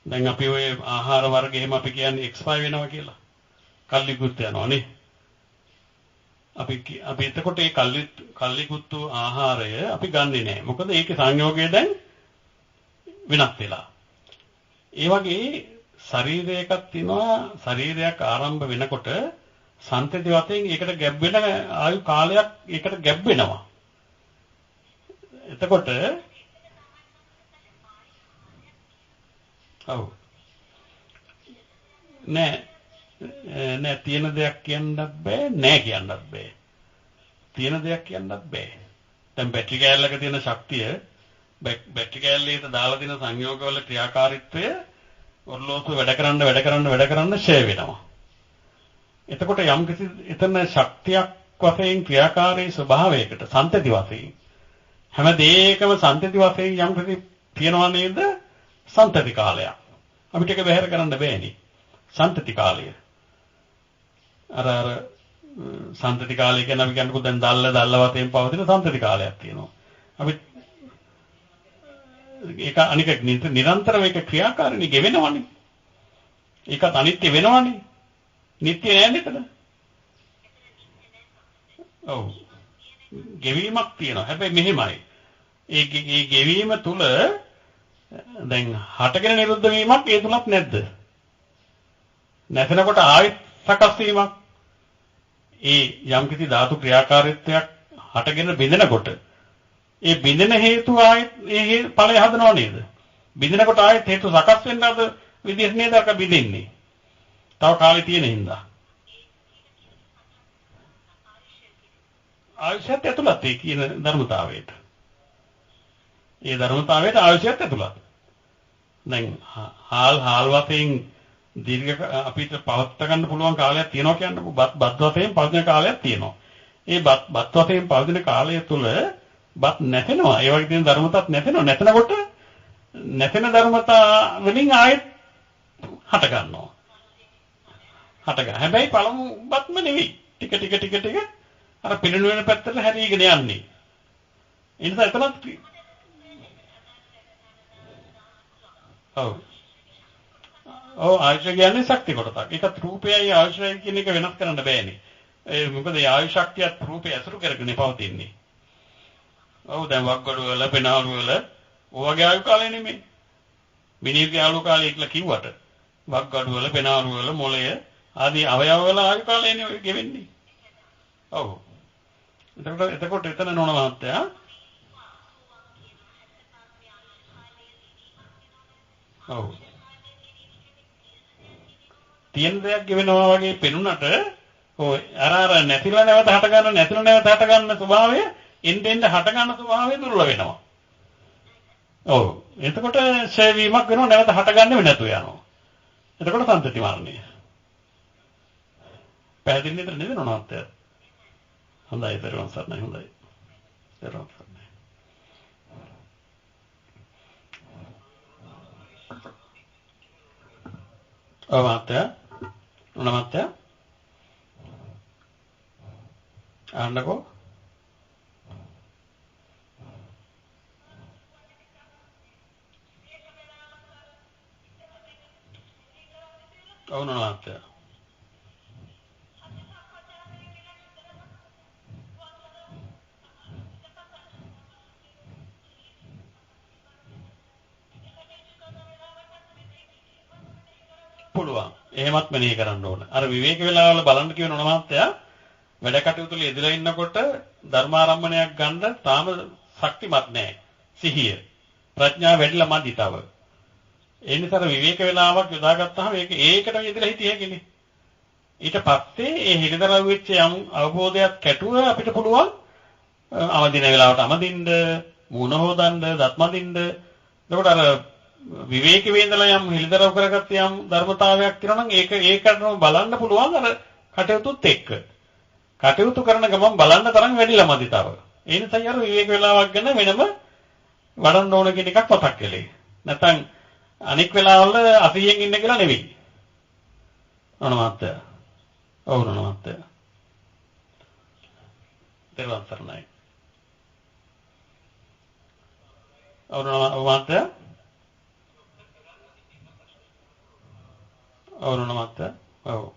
දැන් අපි ඔය ආහාර වර්ග එහෙම අපි කියන්නේ එක්ස්පයර් වෙනවා කියලා. කල්ලිකුත් යනවා නේ. අපි එතකොට ඒ කල්ලිකුත් ආහාරය අපි ගන්නෙ නෑ. මොකද ඒකේ සංයෝගය දැන් වෙනස් වෙලා. ඒ වගේ ශරීරයක තියෙනවා ශරීරයක් ආරම්භ වෙනකොට සංතති වශයෙන් ඒකට ගැබ් වෙන ආයු කාලයක් ඒකට ගැබ් වෙනවා. එතකොට ඔව් නෑ තියෙන දෙයක් කියන්නත් බෑ නෑ කියන්නත් බෑ. තියෙන දෙයක් කියන්නත් බෑ. දැන් බැටරි කෑල්ලක තියෙන ශක්තිය බැටරි කෑල්ලේට දාලා තියෙන සංයෝගවල ක්‍රියාකාරීත්වය ඔර්ලෝසුව වැඩ කරන්න ෂේ වෙනවා. එතකොට යම් කිසි එතන ශක්තියක් වශයෙන් ක්‍රියාකාරී ස්වභාවයකට සංතති වශයෙන් හැම දෙයකම සංතති වශයෙන් යම් කිසි තියනවා නේද? සංතති කාලයක්. අපිට ඒක බැහැර කරන්න බෑනේ. සංතති කාලය. අර සංතති කාලය කියන අපි කියන්නකෝ දැන් දල්ල වශයෙන් පවතින සංතති කාලයක් තියෙනවා. අපි ඒක අනික නිරන්තරව ඒක ක්‍රියාකාරීනි ගෙවෙනවනේ. ඒකත් අනිත්‍ය වෙනවනේ. නිත්‍ය නෑ නේද? ඔව්. ගෙවීමක් තියෙනවා. හැබැයි මෙහෙමයි. ඒ ගෙවීම තුල දැන් හටගෙන නිරුද්ධ වීමක් ඒ තුලක් නැද්ද? නැසෙනකොට ආයෙත් සකස් වීමක්. ඒ යම්කිසි ධාතු ක්‍රියාකාරීත්වයක් හටගෙන බිඳෙනකොට ඒ බිඳෙන හේතු ආයෙත් ඒ ඵලය හදනව නේද? බිඳෙනකොට ආයෙත් හේතු සකස් වෙන්න අද විදිහට නේද අක බිඳින්නේ. තව කාලේ තියෙන හින්දා. ආයුෂයත් ඇතුළත් ඒ කියන ධර්මතාවයට. ඒ ධර්මතාවයට ආයුෂයත් ඇතුළත්. දැන් හාල් වශයෙන් දීර්ඝ අපිට පවත්ත ගන්න පුළුවන් කාලයක් තියෙනවා කියන්නකො. බත් වශයෙන් පවතින කාලයක් තියෙනවා. ඒ බත් වශයෙන් පවතින කාලය තුල බත් නැතෙනවා. ඒ වගේ තියෙන ධර්මතාවක් නැතෙනවා. නැතනකොට නැතෙන ධර්මතා වලින් ආයෙත් හට ගන්නවා. හට ගන්න. හැබැයි පළමු බත්ම නෙවෙයි. ටික අර පිළිණු වෙන පැත්තට හැරීගෙන යන්නේ. ඒ නිසා එතනත් ඔව් ආයුෂ කියන්නේ ශක්ති කොටසක්. ඒකත් රූපයයි ආයුෂයයි කියන එක වෙනස් කරන්න බෑනේ. ඒ මොකද ඒ ආයුෂ ශක්තියත් රූපය ඇසුරු කරගෙන පවතින්නේ. ඔව් දැන් වක්ගඩු වල පෙනාලු වල ඔයගේ ආයු කාලය නෙමෙයි. මිනිහගේ ආයු කාලය කියලා කිව්වට වක්ගඩු වල පෙනාලු වල මොළය ආදී අවයව වල ආයු කාලයනේ ඔය ගෙවෙන්නේ. ඔව්. එතකොට එතන නෝන මහත්තයා ඔව් තියෙන දෙයක් ගෙවෙනවා වගේ පෙනුනට ඔය අර නැතිලා නැවත හට ගන්න නැතිලා නැවත හට ගන්න ස්වභාවය එන්න හට ගන්න ස්වභාවය දුර්වල වෙනවා. ඔව් එතකොට ඡය වීමක් වෙනවා නැවත හට ගන්නෙම නැතු යනවා. එතකොට සම්පති මරණය. පැහැදිලි නේද නෝන මහත්තයා? හොඳයි දරුවන් සර්ණයි හොඳයි. දරුවන් සර්ණයි. ඔව් මහත්තයා. නෝන මහත්තයා. අහන්නකෝ. ඔව් නෝන මහත්තයා. පුළුවන්. එහෙමත් මෙනෙහි කරන්න ඕන. අර විවේක වේලාවල බලන්න කියන නෝන මහත්තයා වැඩ කටයුතු වල යෙදලා ඉන්නකොට ධර්මාරම්මණයක් ගන්න තාම ශක්තිමත් නැහැ. සිහිය. ප්‍රඥාව වැඩිලා මදි තව. ඒ නිසා විවේක වේලාවක් යොදාගත්තාම ඒකට යෙදලා හිටිය හැකිනේ. ඊට පස්සේ ඒ හිලදරව් වෙච්ච යම් අවබෝධයක් කැටුව අපිට පුළුවන් අවදින වේලාවට අමදින්න, මුණ හොදන්න, දත් මදින්න. එතකොට අර විවේක වේඳලා යම් හිලදරව් කරගත්ත යම් ධර්මතාවයක් තියෙනවා නම් ඒකට බලන්න පුළුවන් අර කටයුතුත් එක්ක. කටයුතු කරන ගමන් බලන්න තරම් වැඩිලා මදි තව. ඒ නිසා අර විවේක වේලාවක් ගැන වෙනම වඩන්න ඕන කියන එකක් මතක් කළේ. නැත්නම් අනික් වෙලාවල 80න් ඉන්න කියලා නෙවෙයි. නෝන මහත්තයා. ඔව් නෝන මහත්තයා. දරුවන් සර්ණයි. ඔව් නෝන මහත්තයා. ඔව් නෝන මහත්තයා. ඔව්.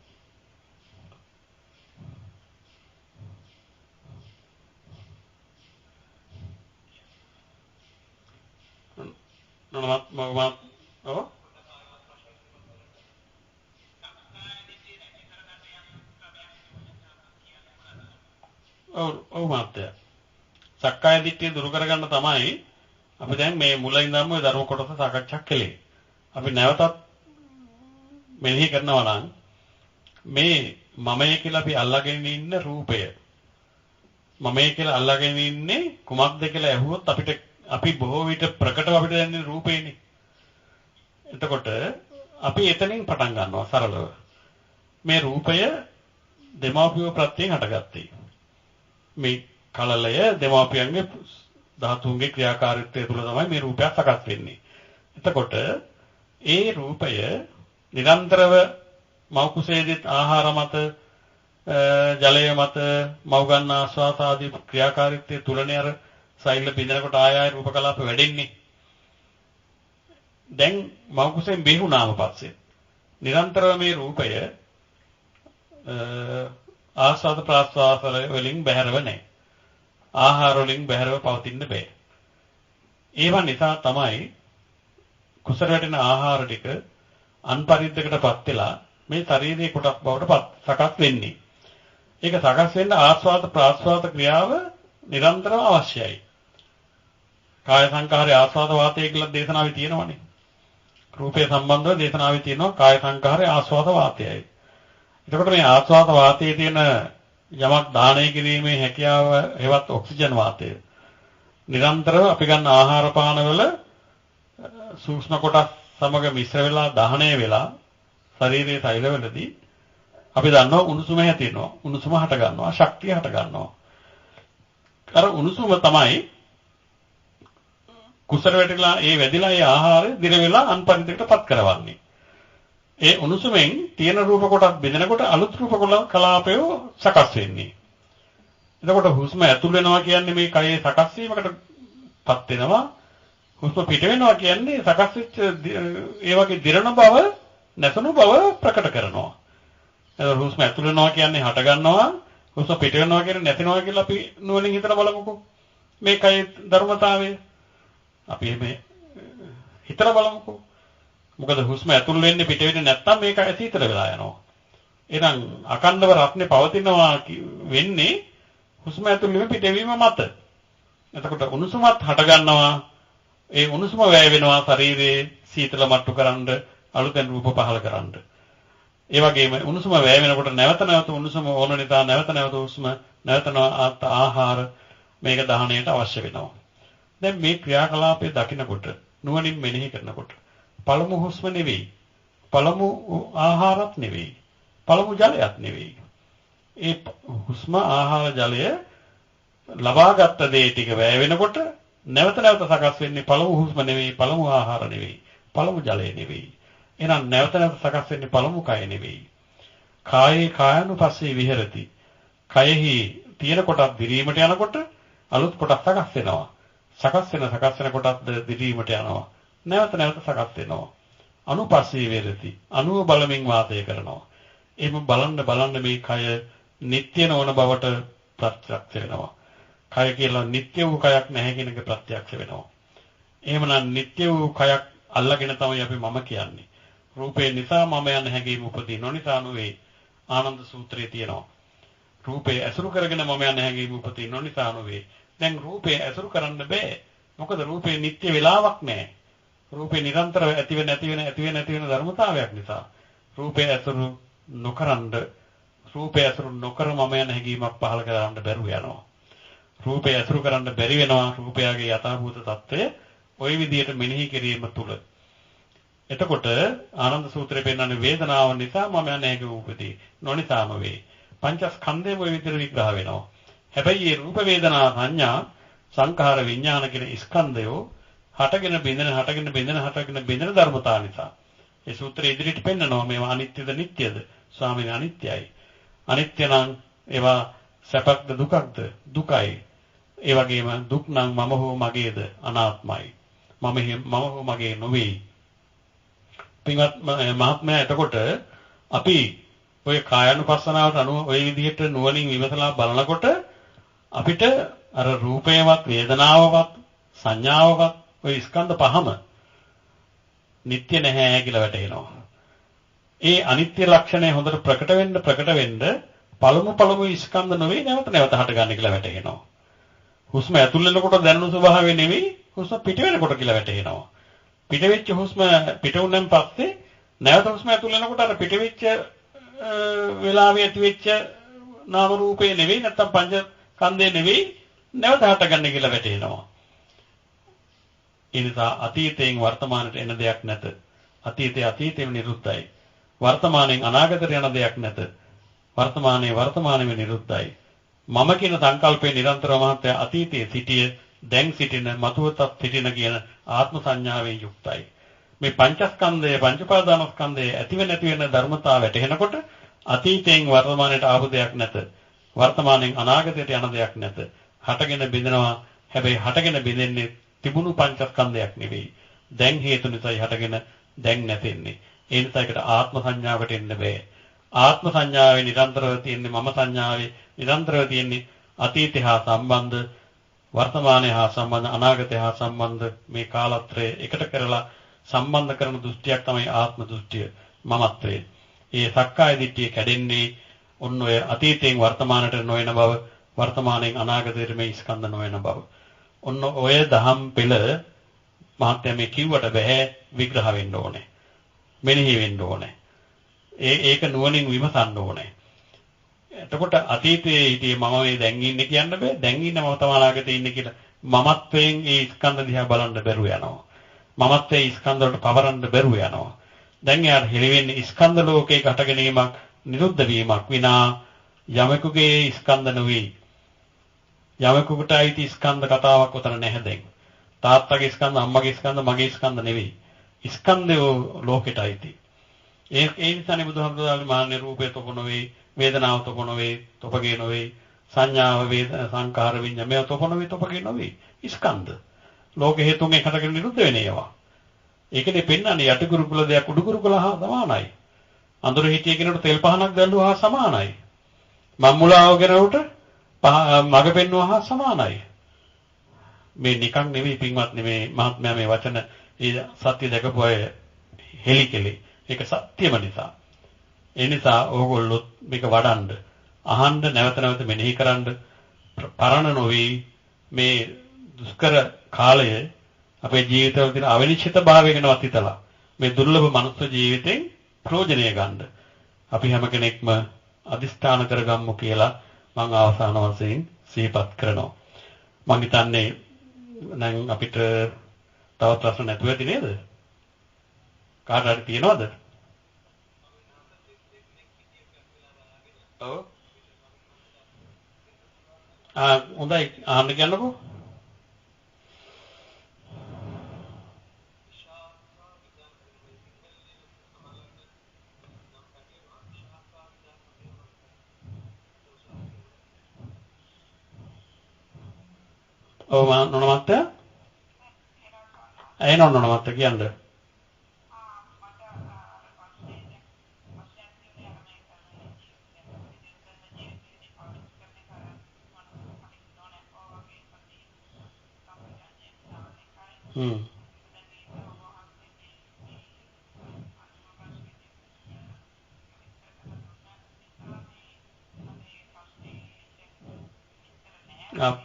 නෝන මහත්තයා. ඔව්. ඔව් මහත්තයා. සක්කාය දිට්ඨිය දුරු කරගන්න තමයි අපි දැන් මේ මුල ඉඳන්ම ওই ධර්ම කොටස සාකච්ඡා කළේ. අපි නැවතත් මෙනෙහි කරනවා නම් මේ මමයි කියලා අපි අල්ලාගෙන ඉන්න රූපය මමයි කියලා අල්ලාගෙන ඉන්නේ කුමක්ද කියලා ඇහුවොත් අපි බොහෝ විට ප්‍රකටව අපිට දැනෙන රූපේනේ. එතකොට අපි එතනින් පටන් ගන්නවා සරලව. මේ රූපය දෙමාපිය ප්‍රත්‍යයෙන් හටගත්තේ. මේ කලලය දෙමාපියන්ගේ ධාතුන්ගේ ක්‍රියාකාරීත්වය තුළ තමයි මේ රූපයක් සකස් වෙන්නේ. එතකොට ඒ රූපය නිරන්තරව මව් කුසේදිත් ආහාර මත ජලය මත මව් ගන්න ආස්වාස ආදී ක්‍රියාකාරීත්වය තුලනේ අර සෛල බිඳනකොට ආය රූප කලාප වැඩෙන්නේ. දැන් මව් කුසෙන් බිහුණාම පස්සේ නිරන්තරව මේ රූපය ආස්වාද ප්‍රාස්වාද වලින් බැහැරව නැහැ. ආහාර වලින් බැහැරව පවතින්න බෑ. ඒවා නිසා තමයි කුසල වැටෙන ආහාර ටික අන්පරිද්දකටපත් වෙලා මේ ශරීරයේ කොටස් බවට සකස් වෙන්නේ. ඒක සකස් වෙන්න ආස්වාද ප්‍රාස්වාද ක්‍රියාව නිරන්තරව අවශ්‍යයි. කාය සංඛාරයේ ආස්වාද වාතය කියලා දේශනාවේ තියෙනවනේ. රූපේ සම්බන්ධව දේශනාවේ තියෙනවා කාය සංඛාරයේ ආස්වාද වාතයයි. එතකොට මේ ආස්වාද වාතයේ තියෙන යමක් දාණය කිරීමේ හැකියාව හෙවත් ඔක්සිජන් වාතය නිරන්තරව අපි ගන්න ආහාර පානවල සූක්ෂම කොටස් සමග මිශ්‍ර වෙලා දහණය වෙලා ශරීරයේ තෛලවලදී අපි දන්නවා උණුසුම හැදෙනවා. උණුසුම හට ගන්නවා. ශක්තිය හට ගන්නවා. අර උණුසුම තමයි කුසල වැටිලා ඒ වැදිලා ඒ ආහාරය දිර වෙලා අන්පරිද්දකටපත් කරවන්නේ. ඒ උණුසුමෙන් තියෙන රූප කොටස් බෙදෙනකොට අලුත් රූප කලාපය සකස් වෙන්නේ. එතකොට හුස්ම ඇතුල් වෙනවා කියන්නේ මේ කයේ සකස් වීමකටපත් වෙනවා. හුස්ම පිට වෙනවා කියන්නේ සකස් වෙච්ච ඒ වගේ දිරණ බව නැසුණු බව ප්‍රකට කරනවා. එතකොට හුස්ම ඇතුල් වෙනවා කියන්නේ හට ගන්නවා. හුස්ම පිට වෙනවා කියන්නේ නැතිනවා කියලා අපි නුවණින් හිතලා බලමුකෝ. මේ කයේ ධර්මතාවය අපි මේ හිතලා බලමුකෝ. මොකද හුස්ම ඇතුල් වෙන්නේ පිට වෙන්නේ නැත්නම් මේක ඇසීතල වෙලා යනවා. එහෙනම් අකණ්ඩව රත්නේ පවතිනවා වෙන්නේ හුස්ම ඇතුල් වීම පිටවීම මත. එතකොට උණුසුමත් හට ගන්නවා. ඒ උණුසුම වැය වෙනවා ශරීරයේ සීතල මට්ටු කරන්න, අලුතෙන් රූප පහල කරන්න. ඒ වගේම උණුසුම වැය වෙනකොට නැවත නැවත උණුසුම ඕන නිසා නැවත නැවත හුස්ම නැවත ආහාර මේක දහණයට අවශ්‍ය වෙනවා. දැන් මේ ක්‍රියාකලාපය දකිනකොට නුවණින් මෙනෙහි කරනකොට පළමු හුස්ම නෙවෙයි, පළමු ආහාරත් නෙවෙයි, පළමු ජලයත් නෙවෙයි. ඒ හුස්ම ආහාර ජලය ලබාගත් දේ ටික වැය වෙනකොට නැවත නැවත සකස් වෙන්නේ පළමු හුස්ම නෙවෙයි, පළමු ආහාර නෙවෙයි, පළමු ජලය නෙවෙයි. එහෙනම් නැවත නැවත සකස් වෙන්නේ පළමු කය නෙවෙයි. කායේ කායනුපස්සේ විහෙරති. කයෙහි තියෙන කොටස් දිරීමට යනකොට අලුත් කොටස් සකස් වෙනවා. සකස් වෙන කොටස් දිරීමට යනවා. නැවත නැවත සකස් වෙනවා. අනුපස්සේ විහෙරති. අනුව බලමින් වාසය කරනවා. එහෙම බලන්න මේ කය නিত্য නොවන බවට ප්‍රත්‍යක්ෂ වෙනවා. කය කියලා නিত্য වූ කයක් නැහැ කියන එක ප්‍රත්‍යක්ෂ වෙනවා. එහෙමනම් නিত্য වූ කයක් අල්ලගෙන තමයි අපි මම කියන්නේ. රූපේ නිසා මම යන හැඟීම උපදින නිසා නෙවෙයි. ආනන්ද සූත්‍රයේ තියෙනවා. රූපේ ඇසුරු කරගෙන මම යන හැඟීම උපදින නිසා නෙවෙයි. දැන් රූපේ ඇසුරු කරන්න බෑ. මොකද රූපේ නিত্য වෙලාවක් නැහැ. රූපේ නිරන්තරව ඇති වෙන ධර්මතාවයක් නිසා. රූපේ ඇසුරු නොකර මම යන හැඟීමක් පහළ කරන්න බැරුව යනවා. රූපය ඇසුරු කරන්න බැරි වෙනවා. රූපයගේ යථාභූත తত্ত্বය ওই විදිහට මෙනෙහි කිරීම තුල. එතකොට ආනන්ද සූත්‍රයේ පෙන්නන්නේ වේදනාව නිසා මම යන හැඟීම උපදී. නොනිසාම වේ. පංචස්කන්ධයම ওই විදිහට විග්‍රහ වෙනවා. හැබැයි මේ රූප වේදනා සංඥා සංඛාර විඥාන කියන ස්කන්ධයෝ හටගෙන බින්දෙන ධර්මතා නිසා. ඒ සූත්‍රය ඉදිරියට පෙන්නනවා මේවා අනිත්‍යද නිට්ටයද? ස්වාමීන් අනිත්‍යයි. අනිත්‍ය නම් ඒවා සැපක්ද දුකක්ද? දුකයි. ඒ වගේම දුක් නම් මම හෝ මගේද? අනාත්මයි. මම හෝ මගේ නොවේ. පින්වත් මහත්මයා එතකොට අපි ඔය කායानुපස්සනාවට අනුව ඔය විදිහට නුවණින් විමසලා බලනකොට අපිට අර රූපේවත් වේදනාවවත් සංඥාවවත් ඔය ස්කන්ධ පහම නිට්ටය නැහැ කියලා වැටහෙනවා. ඒ අනිත්‍ය ලක්ෂණය හොඳට ප්‍රකට වෙන්න පළමු ස්කන්ධ නොවේ නැවත හටගන්න කියලා වැටහෙනවා. හුස්ම ඇතුල් වෙනකොට දැනුණු ස්වභාවය නෙවෙයි හුස්ම පිට වෙනකොට කියලා වැටහෙනවා. පිට වෙච්ච හුස්ම පිට වුණෙන් පස්සේ නැවත හුස්ම ඇතුල් වෙනකොට අර පිට වෙච්ච වෙලාවේ ඇති වෙච්ච නාම රූපේ නෙවෙයි නැත්තම් පංච ස්කන්ධේ නෙවෙයි නැවත හටගන්න කියලා වැටහෙනවා. ඒ නිසා අතීතයෙන් වර්තමානට එන දෙයක් නැත. අතීතයෙන් නිරුද්ධයි. වර්තමානයෙන් අනාගතයට යන දෙයක් නැත. වර්තමානයේ නිරුද්ධයි. මම කියන සංකල්පේ නිරන්තරව මහත්ය අතීතයේ සිටිය දැන් සිටින මතුවතත් සිටින කියන ආත්ම සංඥාවෙන් යුක්තයි. මේ පංචස්කන්ධය පංච උපාදානස්කන්ධය ඇතිව නැති වෙන ධර්මතාව වැටහෙනකොට අතීතයෙන් වර්තමානයට ආපු දෙයක් නැත. වර්තමානයෙන් අනාගතයට යන දෙයක් නැත. හටගෙන බිඳෙනවා. හැබැයි හටගෙන බිඳෙන්නේ තිබුණු පංචස්කන්ධයක් නෙවෙයි. දැන් හේතු නිසායි හටගෙන දැන් නැතෙන්නේ. ඒ නිසා ඒකට ආත්ම සංඥාවට එන්න බෑ. ආත්ම සංඥාවේ නිරන්තරව තියෙන්නේ මම සංඥාවේ නිරන්තරව තියෙන්නේ අතීතය හා සම්බන්ධ වර්තමානය හා සම්බන්ධ අනාගතය හා සම්බන්ධ මේ කාලත්‍රය එකට කරලා සම්බන්ධ කරන දෘෂ්ටියක් තමයි ආත්ම දෘෂ්ටිය මමත්වය. ඒ සක්කාය දිට්ඨිය කැඩෙන්නේ ඔන්න ඔය අතීතයෙන් වර්තමානට නොයන බව වර්තමානයෙන් අනාගතයට මේ ස්කන්ධ නොයන බව. ඔන්න ඔය දහම් පෙළ මහත්මයා මේ කිව්වට බෑ විග්‍රහ වෙන්න ඕනේ. මෙනෙහි වෙන්න ඕනේ. ඒක නුවණින් විමසන්න ඕනේ. එතකොට අතීතයේ හිටියේ මම මේ දැන් ඉන්නේ කියන්න බෑ. දැන් ඉන්න මම තමයි අනාගතේ ඉන්නේ කියලා මමත්වයෙන් ඒ ස්කන්ධ දිහා බලන්න බැරුව යනවා. මමත්වයේ ස්කන්ධ වලට පවරන්න බැරුව යනවා. දැන් යාර හෙළි වෙන්නේ ස්කන්ධ ලෝකේ කට ගැනීමක් නිරුද්ධ වීමක් විනා යමෙකුගේ ස්කන්ධ නෙවෙයි. යමෙකුට අයිති ස්කන්ධ කතාවක් උතන නැහැ දැන්. තාත්තගේ ස්කන්ධ, අම්මගේ ස්කන්ධ, මගේ ස්කන්ධ නෙවෙයි. ස්කන්ධය ලෝකෙට අයිති. ඒ නිසානේ බුදුහාමුදුරුවෝ මාන්නේ රූපේ තොප නොවේ, වේදනාව තොප නොවේ, තොපගේ නොවේ, සංඥාව සංකාර විඤ්ඤාණ මේවා තොප නොවේ, තොපගේ නොවේ. ස්කන්ධ. ලෝක හේතුන් එකකට නිරුද්ධ වෙන ඒවා. ඒකනේ පෙන්වන්නේ යටි කුරුකුල දෙයක් උඩු කුරුකුල හා සමානයි. අඳුර හිටිය කෙනෙකුට තෙල් පහනක් දැල්ලුවා හා සමානයි. මම්මුලාව කෙනෙකුට මග පෙන්වුවා හා සමානයි. මේ නිකන් නෙවෙයි පින්වත්නි මේ මහත්මයා මේ වචන ඒ සත්‍ය දැකපු අය හෙලිකෙලේ. ඒක සත්‍යම නිසා. ඒ නිසා ඕගොල්ලෝ මේක වඩන්න, අහන්න, නැවත නැවත මෙනෙහි කරන්න පරණ නොවේ මේ දුෂ්කර කාලය අපේ ජීවිතවල තියෙන අවිනිශ්චිත භාවයකනවත් හිතලා මේ දුර්ලභ මනුස්ස ජීවිතෙන් ප්‍රයෝජනය ගන්න අපි හැම කෙනෙක්ම අදිස්ථාන කරගමු කියලා මම අවසාන වශයෙන් සිහිපත් කරනවා. මම හිතන්නේ නම් අපිට තව ප්‍රශ්න නැතුව ඇති නේද? කාට හරි තියෙනවද? ඔව්. හොඳයි අහන්න කියන්නකෝ. ඔව් නෝන මත්තයා ඇයි නෝන මත්තයා කියන්නේ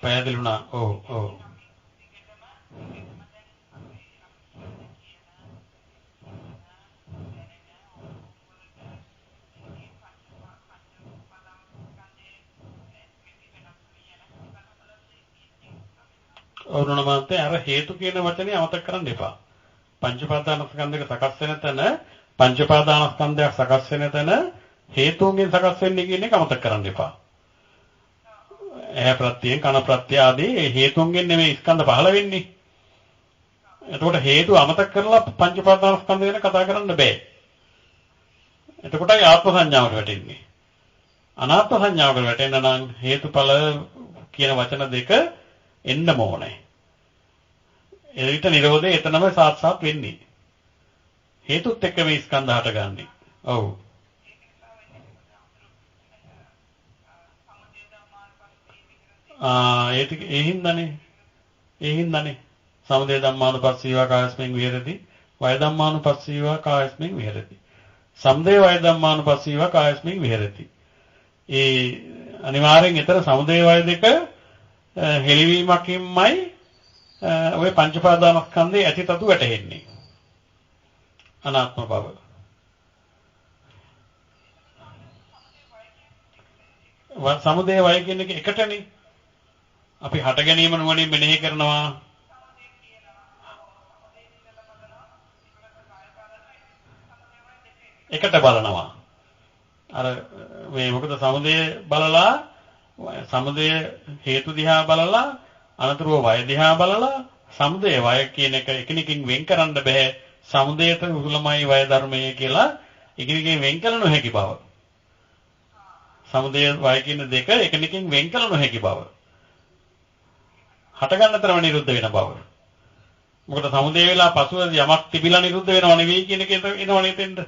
පැහැදිලි වුණා. ඔව් ඔව්. ඔවුනම මන්තේ අර හේතු කියන වචනේ අමතක කරන්න එපා. පංච උපාදානස්කන්ධයක සකස් වෙන තැන පංච උපාදානස්කන්ධයක් සකස් වෙන තැන හේතුන්ගෙන් සකස් වෙන්නේ කියන එක අමතක කරන්න එපා. ඇහැ ප්‍රත්‍යයෙන් කන ප්‍රත්‍ය ආදී හේතුන්ගෙන් නෙමෙයි ස්කන්ධ පහළ වෙන්නේ. එතකොට හේතු අමතක කරලා පංච උපාදානස්කන්ධ ගැන කතා කරන්න බෑ. එතකොටයි ආත්ම සංඥාවට වැටෙන්නේ. අනාත්ම සංඥාවට වැටෙන්න නම් හේතුඵල කියන වචන දෙක එන්න ඕනේ. එවිට නිරෝධය එතනම සාක්ෂාත් වෙන්නේ. හේතුත් එක්ක මේ ස්කන්ධ හටගන්නේ. ඔව්. ඒ හින්දානේ සමුදය ධම්මානුපස්සීවා කායස්මින් විහෙරති වය ධම්මානුපස්සීවා කායස්මින් විහෙරති. සමුදය වය ධම්මානුපස්සීවා කායස්මින් විහෙරති. ඒ අනිවාර්යෙන් ඊතර සමුදය වය දෙක හෙලිවීමකින්මයි ඔය පංච උපාදානස්කන්ධයේ ඇතිතතු වැටෙන්නේ. අනාත්ම බව. සමුදය වය කියන එක එකටනේ. අපි හට ගැනීම නුවණින් මෙනෙහි කරනවා. එකට බලනවා. අර මේ මොකද සමුදය බලලා සමුදය හේතු දිහා බලලා අනතුරුව වය දිහා බලලා සමුදය වය කියන එක එකිනෙකින් වෙන් කරන්න බෑ. සමුදයට උසුලමයි වය ධර්මයේ කියලා එකිනෙකින් වෙන් කළ නොහැකි බව. සමුදය වය කියන දෙක එකිනෙකින් වෙන් කළ නොහැකි බව. හට ගන්න තරම නිරුද්ධ වෙන බව. මොකද සමුදය වෙලා පසුව යමක් තිබිලා නිරුද්ධ වෙනව නෙවෙයි කියන එක එනවනේ තෙන්ද.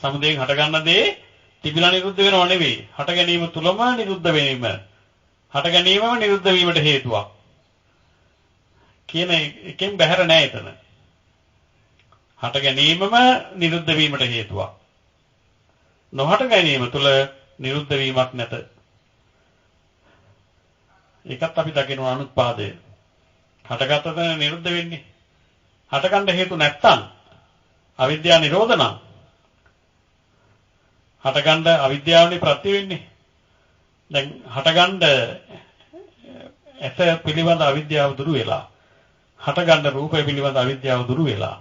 සමුදයෙන් හටගන්න දේ තිබිලා නිරුද්ධ වෙනව නෙවෙයි. හට ගැනීම තුලම නිරුද්ධ වීම. හට ගැනීමම නිරුද්ධ වීමට හේතුවක්. කියන එකෙන් බැහැර නෑ එතන. හට ගැනීමම නිරුද්ධ වීමට හේතුවක්. නොහට ගැනීම තුල නිරුද්ධ වීමක් නැත. ඒකත් අපි දකින්න අනුත්පාදය. හටගත්ත තැන නිරුද්ධ වෙන්නේ. හටගන්න හේතු නැත්තම් අවිද්‍යාව නිරෝධ නම් හටගන්න අවිද්‍යාවනේ ප්‍රත්‍ය වෙන්නේ. දැන් හටගන්න ඇස පිළිබඳ අවිද්‍යාව දුරු වෙලා හටගන්න රූපය පිළිබඳ අවිද්‍යාව දුරු වෙලා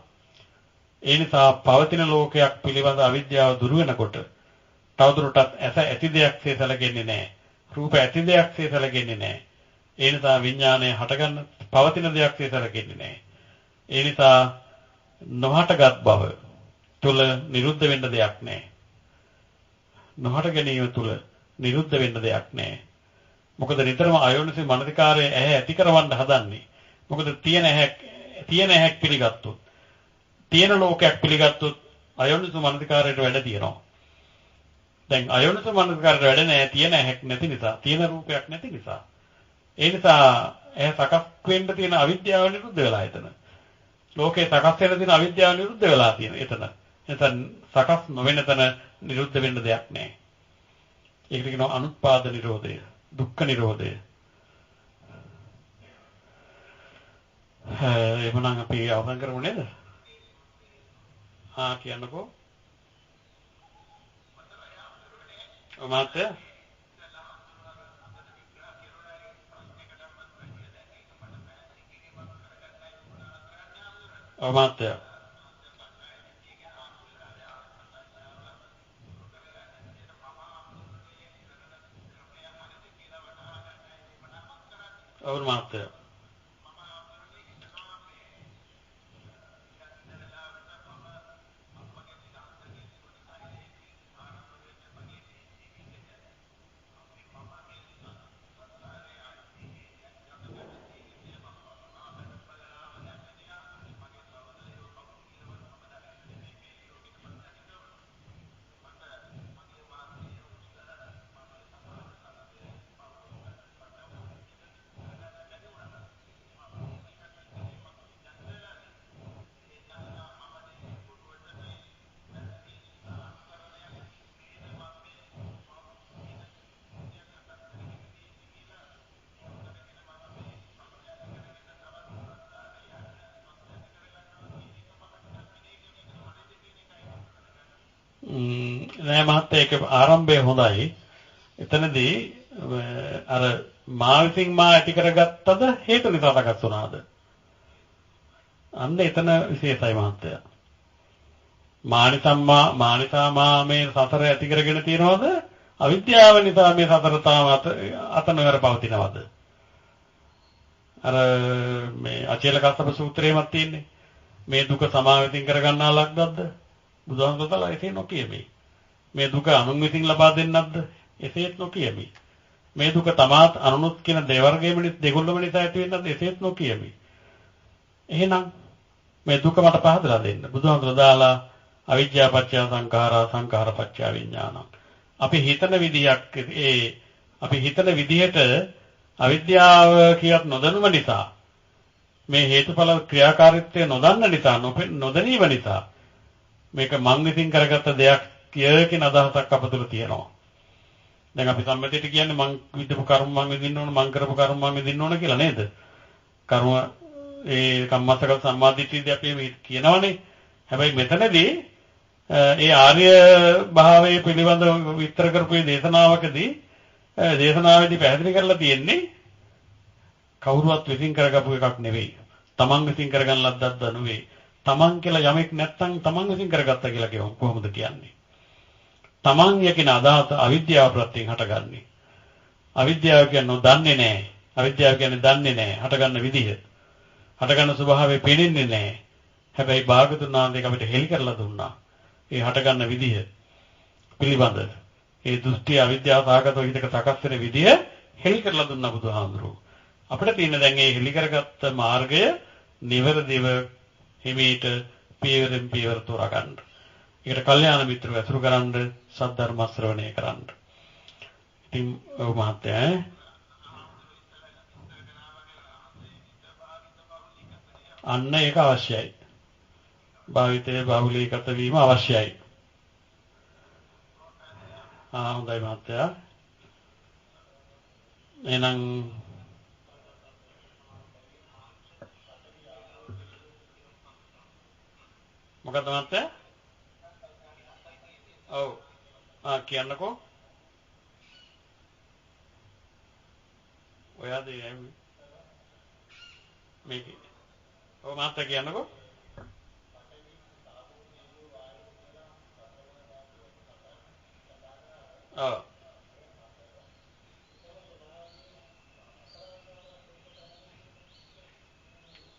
ඒ නිසා පවතින ලෝකයක් පිළිබඳ අවිද්‍යාව දුරු වෙනකොට තවදුරටත් ඇස ඇති දෙයක්සේ සැලකෙන්නේ නැහැ. රූප ඇති දෙයක්සේ සැලකෙන්නේ නැහැ. ඒ නිසා විඥානය හටගන්න පවතින දෙයක්සේ සැලකෙන්නේ නැහැ. ඒ නිසා නොහටගත් බව තුල නිරුද්ධ වෙන්න දෙයක් නැහැ. නොහට ගැනීම තුල නිරුද්ධ වෙන්න දෙයක් නැහැ. මොකද නිතරම අයෝනිසෝ මනසිකාරය ඇහැ ඇති කරවන්න හදන්නේ. මොකද තියෙන ඇහැක් පිළිගත්තොත් තියෙන ලෝකයක් පිළිගත්තොත් අයෝනිසෝ මනසිකාරයට වැඩ තියෙනවා. දැන් අයෝනිසෝ මනසිකාරයට වැඩ නැහැ තියෙන ඇහැක් නැති නිසා, තියෙන රූපයක් නැති නිසා. ඒ නිසා ඇහැ සකස් වෙන්න තියෙන අවිද්‍යාව නිරුද්ධ වෙලා එතන. ලෝකේ සකස් වෙන්න තියෙන අවිද්‍යාව නිරුද්ධ වෙලා තියෙන එතන. එතන සකස් නොවෙන තැන නිරුද්ධ වෙන්න දෙයක් නැහැ. ඒකට කියනවා අනුත්පාද නිරෝධය, දුක්ඛ නිරෝධය. එහෙනම් අපි අවසන් කරමු නේද? කියන්නකෝ. මාත්‍ය මාත්‍ය මාත්‍ය නෑ මහත්තයා ඒක ආරම්භය හොඳයි. එතනදී අර මා විසින් මා ඇති කරගත්තද හේතු නිසා සකස් වුණාද? අන්න එතන විශේෂයි මහත්තයා. මානිසා මා මේ සතර ඇති කරගෙන තියනවද? අවිද්‍යාව නිසා මේ සතර තාම අතනවර පවතිනවද? අර මේ අචේල කස්සප සූත්‍රයේමත් තියෙන්නේ. මේ දුක සමාවෙතින් කරගන්නා ලක්දද්ද? බුදුහාමුදුරුවෝ එසේ නොකියමි. මේ දුක අනුන් විසින් ලබා දෙන්නක්ද? එසේත් නොකියමි. මේ දුක තමාත් අනුනුත් කියන දෙවර්ගයේම දෙගොල්ලම නිසා ඇති වෙන්නක්ද? එසේත් නොකියමි. එහෙනම් මේ දුක මට පහදලා දෙන්න. බුදුහාමුදුරුවෝ දාලා අවිජ්ජා පත්‍ය සංඛාරා සංඛාර පත්‍ය විඥානං. අපි හිතන විදිහට අවිද්‍යාව කියත් නොදැනුම නිසා මේ හේතුඵල ක්‍රියාකාරීත්වය නොදන්න නිසා නොදැනීම නිසා මේක මං විසින් කරගත්ත දෙයක් කියන අදහසක් අපතුල තියෙනවා. දැන් අපි සම්මතයට කියන්නේ මං විදපු කර්ම මං විඳින්න ඕන, මං කරපු කර්ම මං විඳින්න ඕන කියලා නේද? කර්ම ඒ කම්මස්සක සම්මාදිට්ඨියදී අපි මේ කියනවනේ. හැබැයි මෙතනදී ඒ ආර්ය භාවයේ පිළිබඳව විස්තර කරපු දේශනාවකදී දේශනාවේදී පැහැදිලි කරලා තියෙන්නේ කවුරුවත් විසින් කරගපු එකක් නෙවෙයි. තමන් විසින් කරගන්න ලද්දක්ද නෙවෙයි. තමන් කියලා යමෙක් නැත්නම් තමන් විසින් කරගත්තා කියලා කියවම කොහොමද කියන්නේ? තමන් යකින අදහස අවිද්‍යාව ප්‍රත්‍යයෙන් හටගන්නේ. අවිද්‍යාව කියන්නේ දන්නේ නැහැ. අවිද්‍යාව කියන්නේ දන්නේ නැහැ. හටගන්න විදිහ. හටගන්න ස්වභාවය පේන්නේ නැහැ. හැබැයි භාගතුන් වහන්සේ අපිට හෙළි කරලා දුන්නා. ඒ හටගන්න විදිහ පිළිබඳ ඒ දෘෂ්ටි අවිද්‍යාව සාගතව හිතක සකස් වෙන විදිහ හෙළි කරලා දුන්නා බුදුහාමුදුරුවෝ. අපිට තියෙන දැන් මේ හෙළි කරගත්ත මාර්ගය නිවැරදිව හිමීට පියවරෙන් පියවර තෝරා ගන්න. ඒකට කල්යාණ මිත්‍රව ඇසුරු කරන්න, සද්ධර්ම ශ්‍රවණය කරන්න. ඉතින් ඔව් මහත්තයා අන්න ඒක අවශ්‍යයි. භාවිතයේ බහුලීගත වීම අවශ්‍යයි. හොඳයි මහත්තයා. එහෙනම් මොකද මහත්තයා? ඔව්. කියන්නකෝ. ඔයාද මේක. ඔව් මහත්තයා කියන්නකෝ. ඔව්.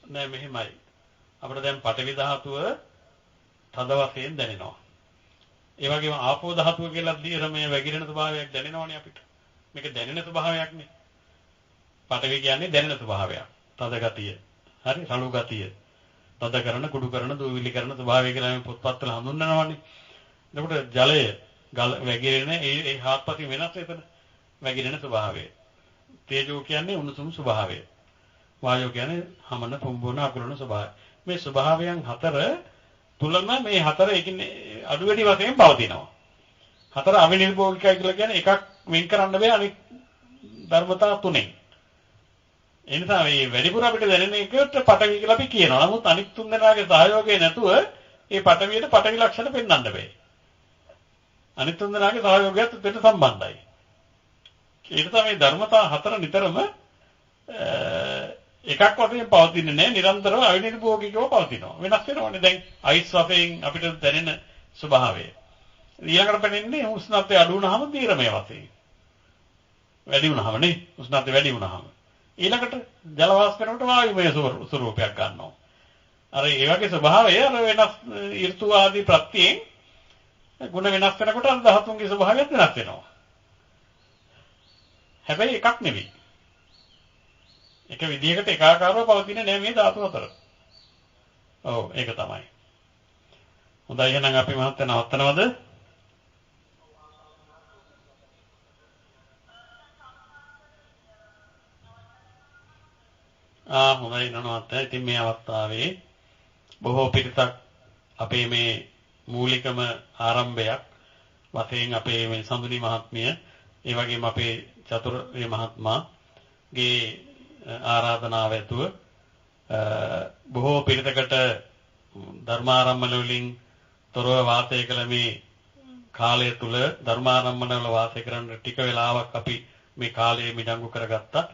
නෑ මෙහෙමයි. අපිට දැන් පඨවි ධාතුව තද වශයෙන් දැනෙනවා. ඒ වගේම ආපෝ ධාතුව කියලා මේ වැగిරෙන ස්වභාවයක් දැනෙනවනේ අපිට. මේක දැනෙන ස්වභාවයක්නේ. පඨවි කියන්නේ දැනෙන ස්වභාවයක්. තද ගතිය. හරි රළු ගතිය. තද කරන, කුඩු කරන, දූවිලි කරන ස්වභාවය කියලා මේ පොත්පත්වල හඳුන්වනවානේ. එතකොට ජලය වැగిරෙන ඒ හාත්පසින් වෙනස් එතන වැగిරෙන ස්වභාවය. තේජෝ කියන්නේ උණුසුම් ස්වභාවය. වායෝ කියන්නේ හමන, පුම්බන, අකුරන ස්වභාවය. මේ ස්වභාවයන් හතර තුලම මේ හතර ඒකිනේ අඩු වැඩි වශයෙන් පවතිනවා. හතර අවිනිර්භෝගිකයි කියලා කියන්නේ එකක් වෙන් කරන්න බෑ අනිත් ධර්මතා තුනෙන්. ඒ නිසා මේ වැඩිපුර අපිට දැනෙන එකට පටවි කියලා අපි කියනවා. නමුත් අනිත් තුන් දෙනාගේ සහයෝගය නැතුව මේ පටවියට පටවි ලක්ෂණ පෙන්වන්න බෑ. අනිත් තුන් දෙනාගේ සහයෝගයත් උදේට සම්බන්ධයි. ඒ නිසා මේ ධර්මතා හතර නිතරම එකක් වශයෙන් පවතින්නේ නැහැ. නිරන්තරව අවිනිර්භෝගිකව පවතිනවා. වෙනස් වෙනවනේ දැන් අයිස් වශයෙන් අපිට දැනෙන ස්වභාවය. ඊළඟට පෙනෙන්නේ උෂ්ණත්වය අඩු වුණාම දීර්ඝමය වශයෙන්. වැඩි වුණාම නේ උෂ්ණත්වය වැඩි වුණාම. ඊළඟට ජල වාෂ්ප කරනකොට වායුමය ස්වරූපයක් ගන්නවා. අර ඒ වගේ ස්වභාවය අර වෙනස් ඍතු ආදී ප්‍රත්‍යයෙන් ගුණ වෙනස් වෙනකොට අර ධාතුන්ගේ ස්වභාවයත් වෙනස් වෙනවා. හැබැයි එකක් නෙවෙයි. එක විදිහකට එකාකාරව පවතින්නේ නැහැ මේ ධාතු අතර. ඔව් ඒක තමයි. හොඳයි එහෙනම් අපි මහත්තයා නවත්තනවද? හොඳයි නනවත්තයා. ඉතින් මේ අවස්ථාවේ බොහෝ පිරිසක් අපේ මේ මූලිකම ආරම්භයක් වශයෙන් අපේ මේ සඳුනි මහත්මිය ඒ වගේම අපේ චතුරේ මහත්මයාගේ ආරාධනාව ඇතුව බොහෝ පිරිසකට ධර්මාරම්මන වලින් තොරව වාසය කළ මේ කාලය තුල ධර්මාරම්මන වල වාසය කරන්න ටික වෙලාවක් අපි මේ කාලය මිඩංගු කරගත්තා.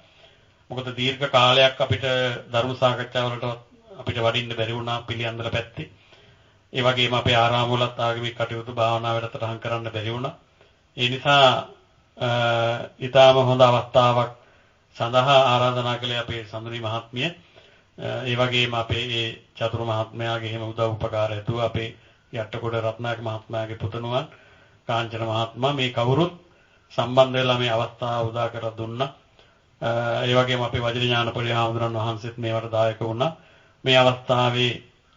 මොකද දීර්ඝ කාලයක් අපිට ධර්ම සාකච්ඡා වලට අපිට වඩින්න බැරි වුණා පිළියන්දල පැත්තේ. ඒ වගේම අපේ ආරාම වලත් ආගමික කටයුතු භාවනා වැඩසටහන් කරන්න බැරි වුණා. ඒ නිසා ඊටාම හොඳ අවස්ථාවක් සඳහා ආරාධනා කළේ අපේ සඳුනි මහත්මිය. ඒ වගේම අපේ ඒ චතුරු මහත්මයාගේ එහෙම උදව් උපකාර ඇතුව අපේ යට්ටකොඩ රත්නායක මහත්මයාගේ පුතණුවන් කාංචන මහත්මයා මේ කවුරුත් සම්බන්ධ වෙලා මේ අවස්ථාව උදා කර දුන්නා. ඒ වගේම අපේ වජිර ඥානපෝලි හාමුදුරන් වහන්සේත් මේවට දායක වුණා. මේ අවස්ථාවේ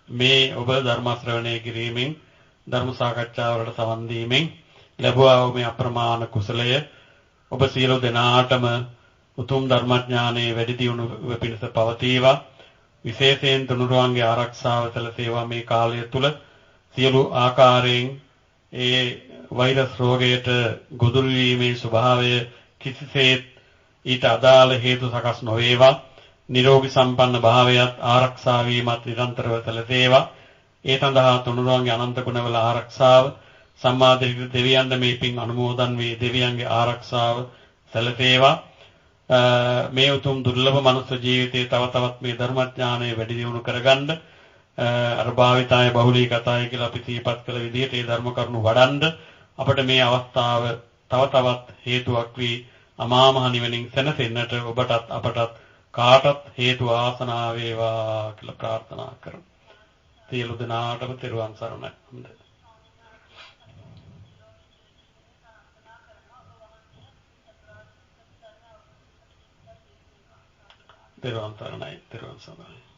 මේ ඔබ ධර්ම ශ්‍රවණය කිරීමෙන් ධර්ම සාකච්ඡා වලට සවන් දීමෙන් ලැබුවා වූ මේ අප්‍රමාණ කුසලය ඔබ සියලු දෙනාටම උතුම් ධර්මඥානයේ වැඩි දියුණුව පිණිස පවතිවා. විශේෂයෙන් තුනුරුවන්ගේ ආරක්ෂාව සැලසේවා. මේ කාලය තුල සියලු ආකාරයෙන් ඒ වෛරස් රෝගයට ගොදුරු වීමේ ස්වභාවය කිසිසේත් ඊට අදාළ හේතු සකස් නොවේවා. නිරෝගී සම්පන්න භාවයත් ආරක්ෂා වීමත් නිරන්තරව සැලසේවා. ඒ සඳහා තුනුරුවන්ගේ අනන්ත ගුණවල ආරක්ෂාව සම්මා දෙවියන්ද මේ පින් අනුමෝදන් වේ. දෙවියන්ගේ ආරක්ෂාව සැලසේවා. මේ උතුම් දුර්ලභ මනුස්ස ජීවිතයේ තව තවත් මේ ධර්මඥානය වැඩි දියුණු කරගන්න අර භාවිතාය බහුලීගතය කියලා අපි සිහිපත් කළ විදිහට මේ ධර්ම කරුණු වඩන්න අපිට මේ අවස්ථාව තව තවත් හේතුවක් වී අමා මහ නිවනින් සැනසෙන්නට ඔබටත් අපටත් කාටත් හේතු ආසනා වේවා කියලා ප්‍රාර්ථනා කරමු. සියලු දෙනාටම තෙරුවන් සරණයි. තෙරුවන් සරණයි.